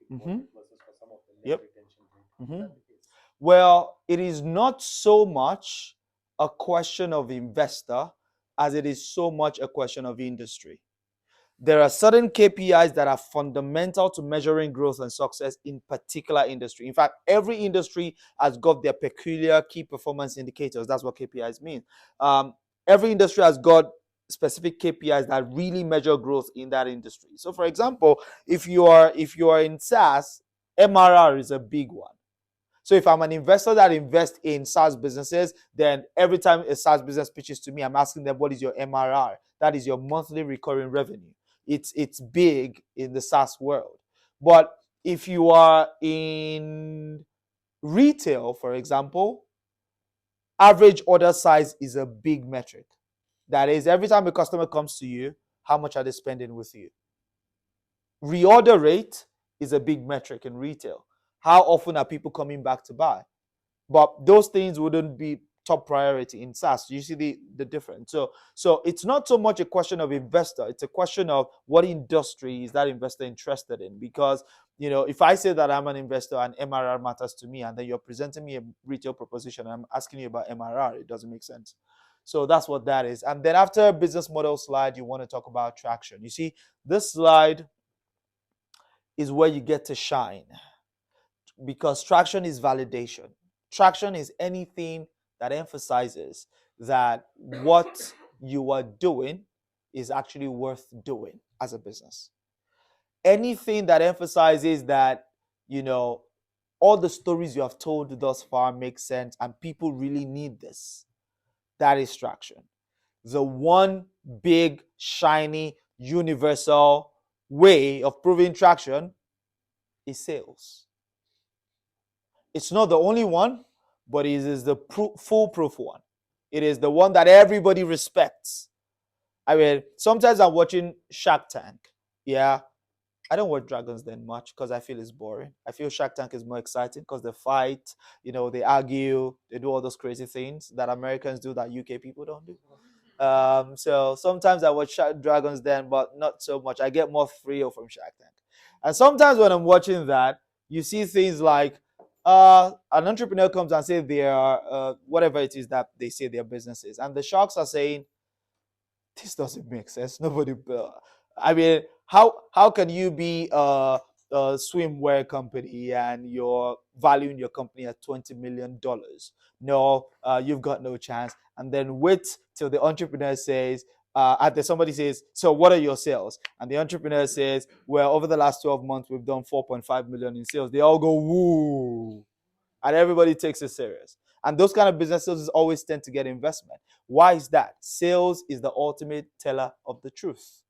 important versus for some of them net retention rate. Is that the case? Well, it is not so much a question of investor as it is so much a question of industry. There are certain KPIs that are fundamental to measuring growth and success in particular industry. In fact, every industry has got their peculiar key performance indicators. That's what KPIs mean. Every industry has got specific KPIs that really measure growth in that industry. So, for example, if you are in SaaS, MRR is a big one. So if I'm an investor that invests in SaaS businesses, then every time a SaaS business pitches to me, I'm asking them, what is your MRR? That is your monthly recurring revenue. It's big in the SaaS world. But if you are in retail, for example, average order size is a big metric. That is, every time a customer comes to you, how much are they spending with you? Reorder rate is a big metric in retail. How often are people coming back to buy? But those things wouldn't be top priority in SaaS. You see the difference. So it's not so much a question of investor. It's a question of what industry is that investor interested in. Because, if I say that I'm an investor and MRR matters to me, and then you're presenting me a retail proposition, and I'm asking you about MRR, it doesn't make sense. So that's what that is. And then after business model slide, you want to talk about traction. You see, this slide is where you get to shine, because traction is validation. Traction is anything that emphasizes that what you are doing is actually worth doing as a business. Anything that emphasizes that, all the stories you have told thus far make sense and people really need this, that is traction. The one big, shiny, universal way of proving traction is sales. It's not the only one, but it is the foolproof one. It is the one that everybody respects. I mean, sometimes I'm watching Shark Tank, yeah, I don't watch Dragons Den much because I feel it's boring. I feel Shark Tank is more exciting because they fight, they argue, they do all those crazy things that Americans do that UK people don't do. So sometimes I watch Dragons Den, but not so much. I get more thrill from Shark Tank. And sometimes when I'm watching that, you see things like an entrepreneur comes and say they are whatever it is that they say their business is, and the sharks are saying this doesn't make sense. Nobody. I mean, how can you be a swimwear company and you're valuing your company at $20 million? No, you've got no chance. And then wait till the entrepreneur says, after somebody says, so what are your sales? And the entrepreneur says, well, over the last 12 months, we've done 4.5 million in sales. They all go, woo. And everybody takes it serious. And those kind of businesses always tend to get investment. Why is that? Sales is the ultimate teller of the truth.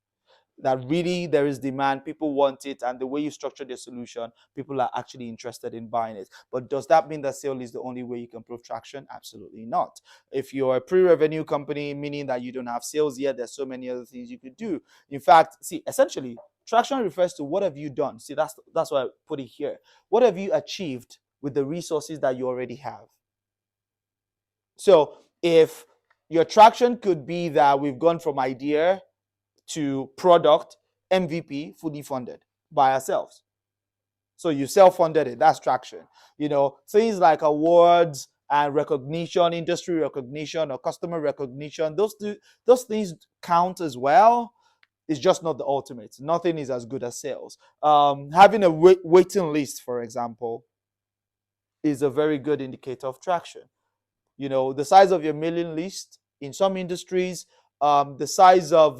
That really there is demand, people want it, and the way you structure the solution, people are actually interested in buying it. But does that mean that sale is the only way you can prove traction? Absolutely not. If you're a pre-revenue company, meaning that you don't have sales yet, there's so many other things you could do. In fact, see, essentially, traction refers to what have you done. See, that's why I put it here. What have you achieved with the resources that you already have? So if your traction could be that we've gone from idea to product, MVP, fully funded by ourselves. So you self-funded it. That's traction. Things like awards and recognition, industry recognition or customer recognition, those things count as well. It's just not the ultimate. Nothing is as good as sales. Having a waiting list, for example, is a very good indicator of traction. The size of your mailing list in some industries, the size of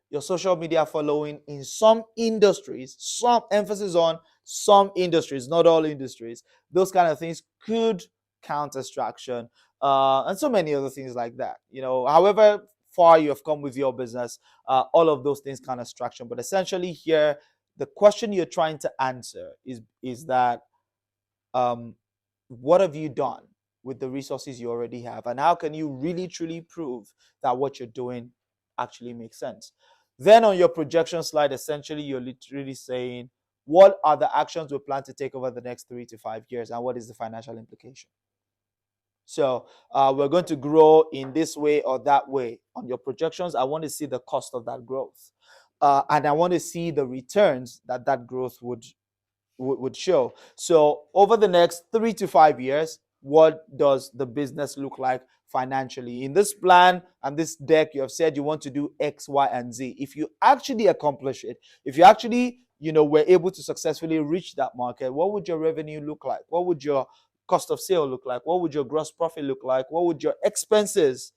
your social media following in some industries, some emphasis on some industries, not all industries, those kind of things could count as traction, and so many other things like that. However far you have come with your business, all of those things count as traction. But essentially here, the question you're trying to answer is that what have you done with the resources you already have, and how can you really truly prove that what you're doing actually makes sense? Then on your projection slide, essentially you're literally saying, what are the actions we plan to take over the next 3 to 5 years, and what is the financial implication? So we're going to grow in this way or that way. On your projections, I want to see the cost of that growth, and I want to see the returns that growth would show. So over the next 3 to 5 years, what does the business look like financially? In this plan and this deck, you have said you want to do X, Y, and Z. If you actually accomplish it, if you actually were able to successfully reach that market, what would your revenue look like? What would your cost of sale look like? What would your gross profit look like? What would your expenses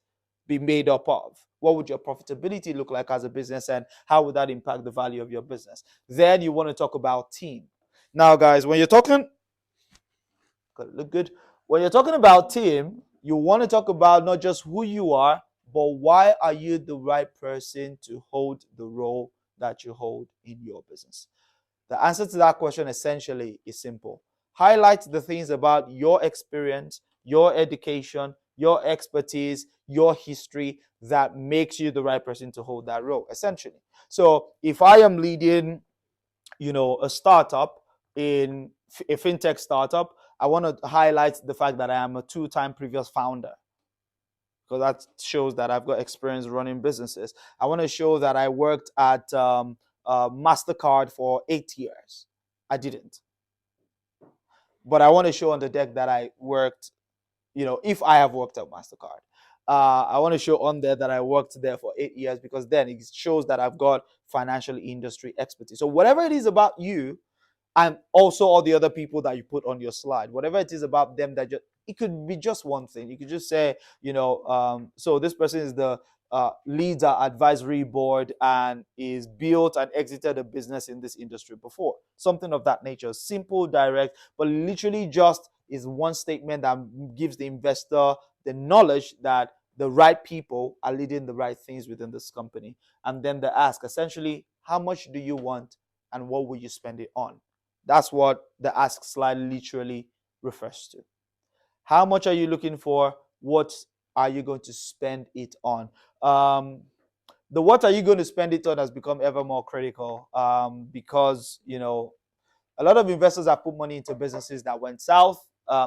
be made up of? What would your profitability look like as a business, and how would that impact the value of your business? Then you want to talk about team. Now, guys, when you're talking, look good. When you're talking about team, you want to talk about not just who you are, but why are you the right person to hold the role that you hold in your business? The answer to that question essentially is simple. Highlight the things about your experience, your education, your expertise, your history that makes you the right person to hold that role, essentially. So if I am leading, a startup, in a fintech startup, I want to highlight the fact that I am a 2-time previous founder, because that shows that I've got experience running businesses. I want to show that I worked at MasterCard for 8 years. I didn't. But I want to show on the deck that I worked, if I have worked at MasterCard. I want to show on there that I worked there for 8 years, because then it shows that I've got financial industry expertise. So whatever it is about you, and also all the other people that you put on your slide, whatever it is about them, it could be just one thing. You could just say, so this person is the leads our advisory board and is built and exited a business in this industry before. Something of that nature. Simple, direct, but literally just is one statement that gives the investor the knowledge that the right people are leading the right things within this company. And then they ask, essentially, how much do you want and what will you spend it on? That's what the ask slide literally refers to. How much are you looking for? What are you going to spend it on? the what are you going to spend it on has become ever more critical, because a lot of investors have put money into businesses that went south.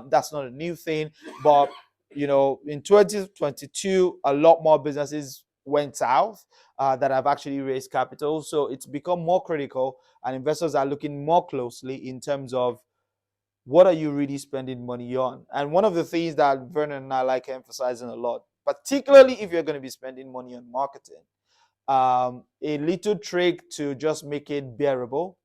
That's not a new thing, but in 2022, a lot more businesses went south that have actually raised capital. So it's become more critical, and investors are looking more closely in terms of what are you really spending money on. And one of the things that Vernon and I like emphasizing a lot, particularly if you're going to be spending money on marketing, a little trick to just make it bearable,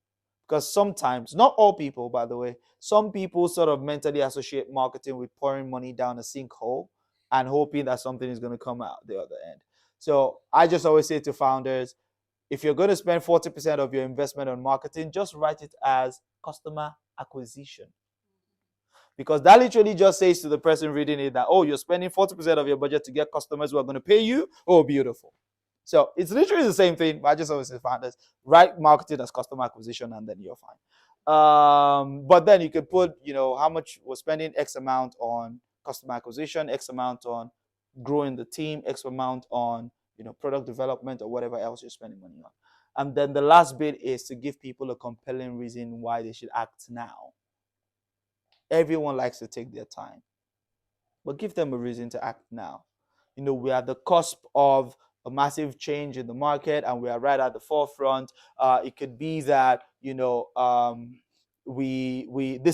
because sometimes, not all people, by the way, some people sort of mentally associate marketing with pouring money down a sinkhole and hoping that something is going to come out the other end. So I just always say to founders, if you're going to spend 40% of your investment on marketing, just write it as customer acquisition. Because that literally just says to the person reading it that, oh, you're spending 40% of your budget to get customers who are going to pay you. Oh, beautiful. So it's literally the same thing, but I just always say founders, write marketing as customer acquisition, and then you're fine. But then you could put, how much we're spending X amount on customer acquisition, X amount on growing the team, X amount on, product development or whatever else you're spending money on. And then the last bit is to give people a compelling reason why they should act now. Everyone likes to take their time, but give them a reason to act now. We are at the cusp of a massive change in the market, and we are right at the forefront. It could be that this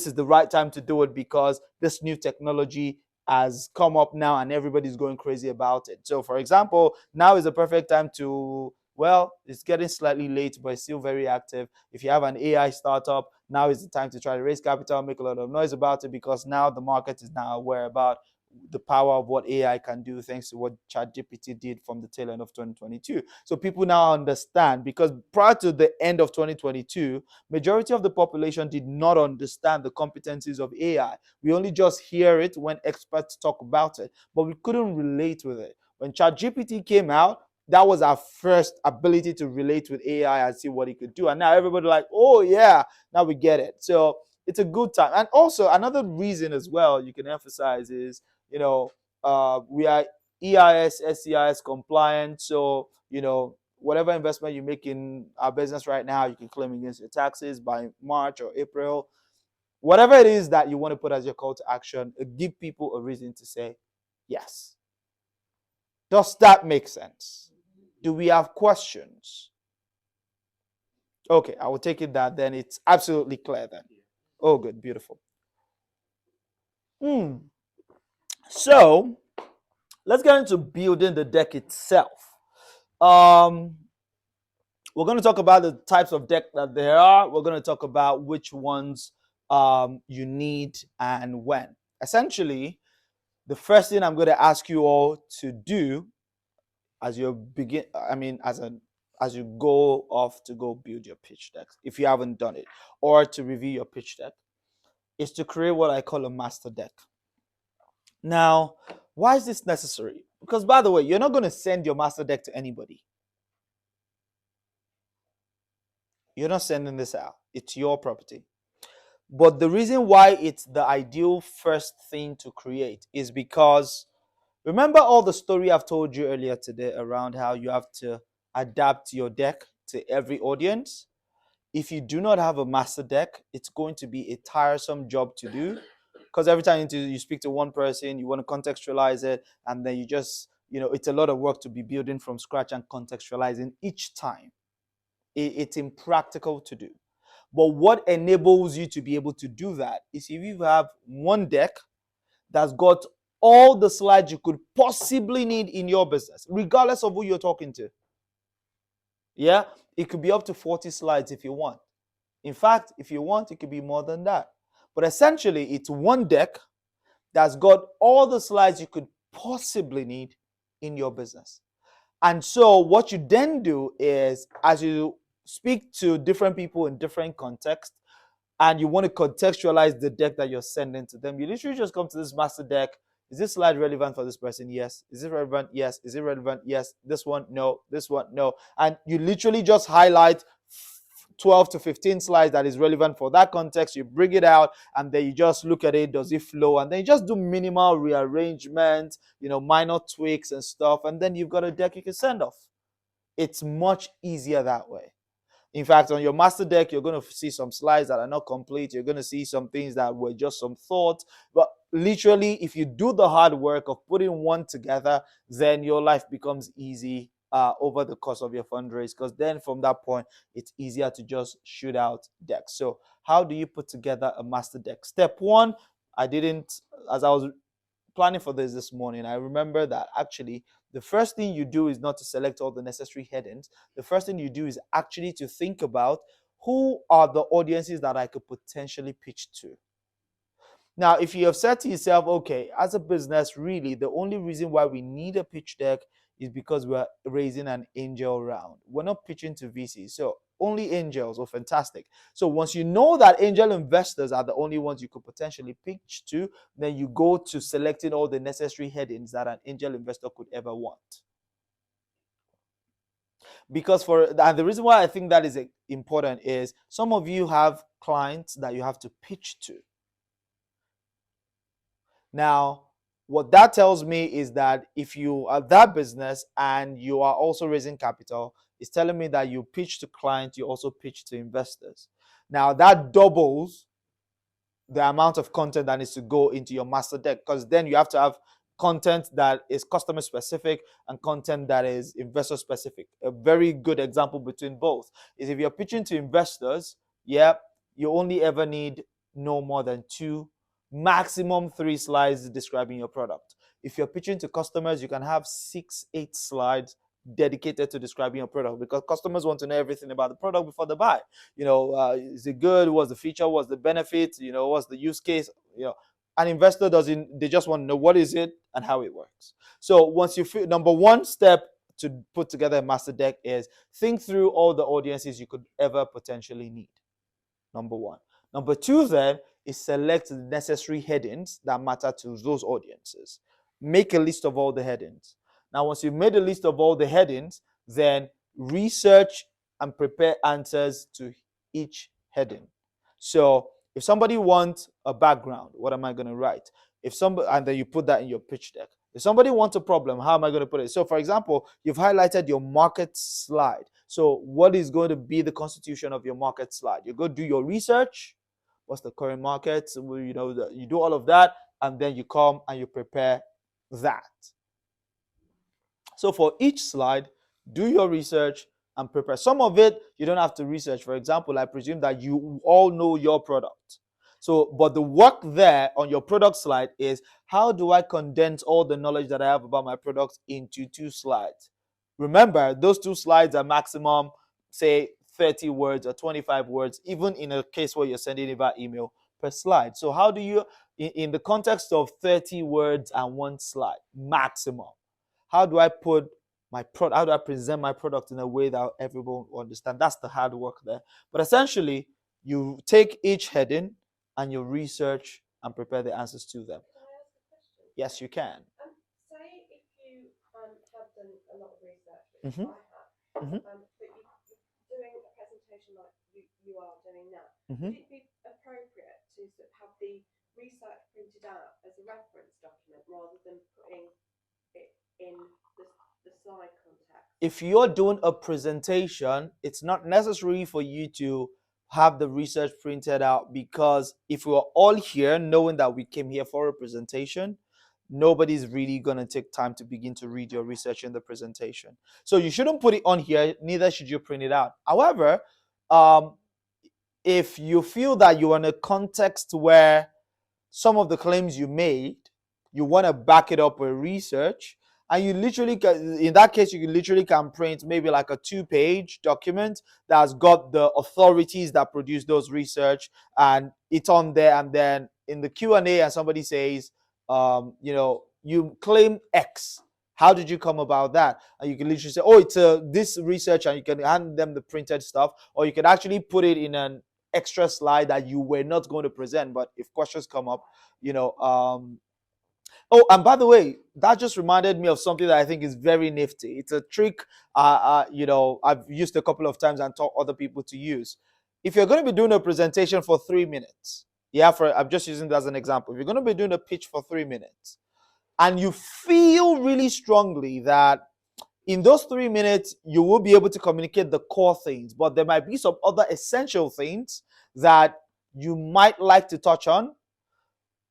is the right time to do it because this new technology has come up now and everybody's going crazy about it. So, for example, now is the perfect time to, well, it's getting slightly late, but it's still very active. If you have an AI startup, now is the time to try to raise capital, make a lot of noise about it, because now the market is now aware about the power of what AI can do, thanks to what ChatGPT did from the tail end of 2022. So people now understand, because prior to the end of 2022, majority of the population did not understand the competencies of AI. We only just hear it when experts talk about it, but we couldn't relate with it. When ChatGPT came out, that was our first ability to relate with AI and see what it could do. And now everybody like, oh yeah, now we get it. So it's a good time. And also another reason as well you can emphasize is, we are EIS, SCIS compliant. So, whatever investment you make in our business right now, you can claim against your taxes by March or April. Whatever it is that you want to put as your call to action, give people a reason to say yes. Does that make sense? Do we have questions? Okay, I will take it that then it's absolutely clear then. Oh, good, beautiful. So let's get into building the deck itself. We're going to talk about the types of deck that there are. We're going to talk about which ones you need and when. Essentially, the first thing I'm going to ask you all to do as you as you go off to go build your pitch deck, if you haven't done it, or to review your pitch deck, is to create what I call a master deck. Now, why is this necessary? Because, by the way, you're not going to send your master deck to anybody. You're not sending this out. It's your property. But the reason why it's the ideal first thing to create is because, remember all the story I've told you earlier today around how you have to adapt your deck to every audience? If you do not have a master deck, it's going to be a tiresome job to do, because every time you speak to one person, you want to contextualize it, and then you just, it's a lot of work to be building from scratch and contextualizing each time. It's impractical to do. But what enables you to be able to do that is if you have one deck that's got all the slides you could possibly need in your business, regardless of who you're talking to. Yeah, it could be up to 40 slides if you want. In fact, if you want, it could be more than that. But essentially, it's one deck that's got all the slides you could possibly need in your business. And so what you then do is, as you speak to different people in different contexts, and you want to contextualize the deck that you're sending to them, you literally just come to this master deck. Is this slide relevant for this person? Yes. Is it relevant? Yes. Is it relevant? Yes. This one? No. This one? No. And you literally just highlight 12 to 15 slides that is relevant for that context. You bring it out, and then you just look at it. Does it flow? And then you just do minimal rearrangement, minor tweaks and stuff. And then you've got a deck you can send off. It's much easier that way. In fact, on your master deck, you're going to see some slides that are not complete. You're going to see some things that were just some thoughts. But literally, if you do the hard work of putting one together, then your life becomes easy over the course of your fundraise. Because then from that point, it's easier to just shoot out decks. So how do you put together a master deck? Step one, as I was planning for this morning, I remember that actually the first thing you do is not to select all the necessary headings. The first thing you do is actually to think about who are the audiences that I could potentially pitch to. Now, if you have said to yourself, okay, as a business, really, the only reason why we need a pitch deck is because we're raising an angel round. We're not pitching to VCs. So only angels, oh, fantastic. So once you know that angel investors are the only ones you could potentially pitch to, then you go to selecting all the necessary headings that an angel investor could ever want. Because and the reason why I think that is important is some of you have clients that you have to pitch to. Now, what that tells me is that if you are that business and you are also raising capital, it's telling me that you pitch to clients, you also pitch to investors. Now, that doubles the amount of content that needs to go into your master deck, because then you have to have content that is customer specific and content that is investor specific. A very good example between both is if you're pitching to investors, you only ever need no more than 2, maximum 3 slides describing your product. If you're pitching to customers, you can have 6, 8 slides dedicated to describing your product, because customers want to know everything about the product before they buy. Is it good? What's the feature? What's the benefit? What's the use case? An investor doesn't, they just want to know what is it and how it works. So once you feel, number one step to put together a master deck is think through all the audiences you could ever potentially need. Number one. Number two then is select the necessary headings that matter to those audiences. Make a list of all the headings. Now, once you've made a list of all the headings, then research and prepare answers to each heading. So if somebody wants a background, what am I going to write? And then you put that in your pitch deck. If somebody wants a problem, how am I going to put it? So for example, you've highlighted your market slide. So what is going to be the constitution of your market slide? You go do your research. What's the current market? You do all of that, and then you come and you prepare that. So for each slide, do your research and prepare. Some of it, you don't have to research. For example, I presume that you all know your product. But the work there on your product slide is, how do I condense all the knowledge that I have about my product into 2 slides? Remember, those 2 slides are maximum, say, 30 words or 25 words, even in a case where you're sending it by email, per slide. So how do you, in the context of 30 words and 1 slide, maximum, how do I present my product in a way that everyone will understand? That's the hard work there. But essentially, you take each heading and you research and prepare the answers to them. Can I ask a question? Yes, you can. Say if you have done a lot of research, which Mhm. I have, Mhm. but you're doing a presentation like you are doing now, Mhm. would it be appropriate to sort of have the research printed out as a reference document rather than putting it in the slide context? If you're doing a presentation, it's not necessary for you to have the research printed out, because if we're all here knowing that we came here for a presentation, nobody's really going to take time to begin to read your research in the presentation. So you shouldn't put it on here, neither should you print it out. However, if you feel that you're in a context where some of the claims you made, you want to back it up with research, and you literally can, in that case, you literally can print maybe like a 2-page document that's got the authorities that produce those research, and it's on there. And then in the Q&A, and somebody says, you claim X. How did you come about that? And you can literally say, oh, it's this research, and you can hand them the printed stuff, or you can actually put it in an extra slide that you were not going to present, but if questions come up, oh, and by the way, that just reminded me of something that I think is very nifty. It's a trick, I've used a couple of times and taught other people to use. If you're going to be doing a presentation for 3 minutes, I'm just using that as an example. If you're going to be doing a pitch for 3 minutes, and you feel really strongly that In those 3 minutes, you will be able to communicate the core things, but there might be some other essential things that you might like to touch on.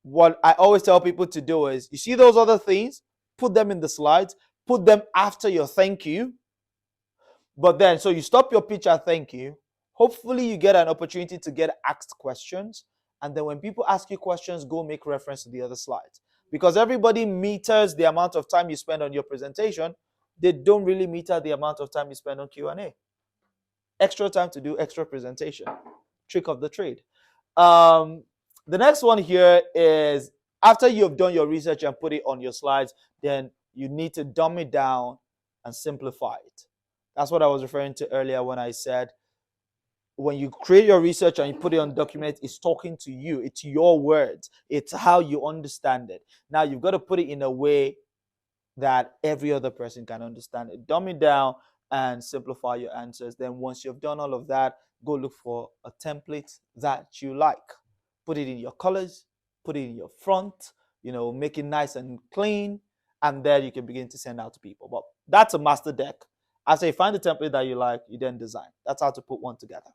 What I always tell people to do is, you see those other things, put them in the slides, put them after your thank you. But then, so you stop your pitch at thank you. Hopefully, you get an opportunity to get asked questions. And then when people ask you questions, go make reference to the other slides. Because everybody meters the amount of time you spend on your presentation. They don't really meter the amount of time you spend on Q&A. Extra time to do extra presentation. Trick of the trade. The next one here is, after you've done your research and put it on your slides, then you need to dumb it down and simplify it. That's what I was referring to earlier when I said, when you create your research and you put it on document, it's talking to you. It's your words. It's how you understand it. Now you've got to put it in a way that every other person can understand it. Dumb it down and simplify your answers. Then once you've done all of that, go look for a template that you like. Put it in your colors, put it in your front, make it nice and clean, and then you can begin to send out to people. But that's a master deck. I say find the template that you like, you then design. That's how to put one together.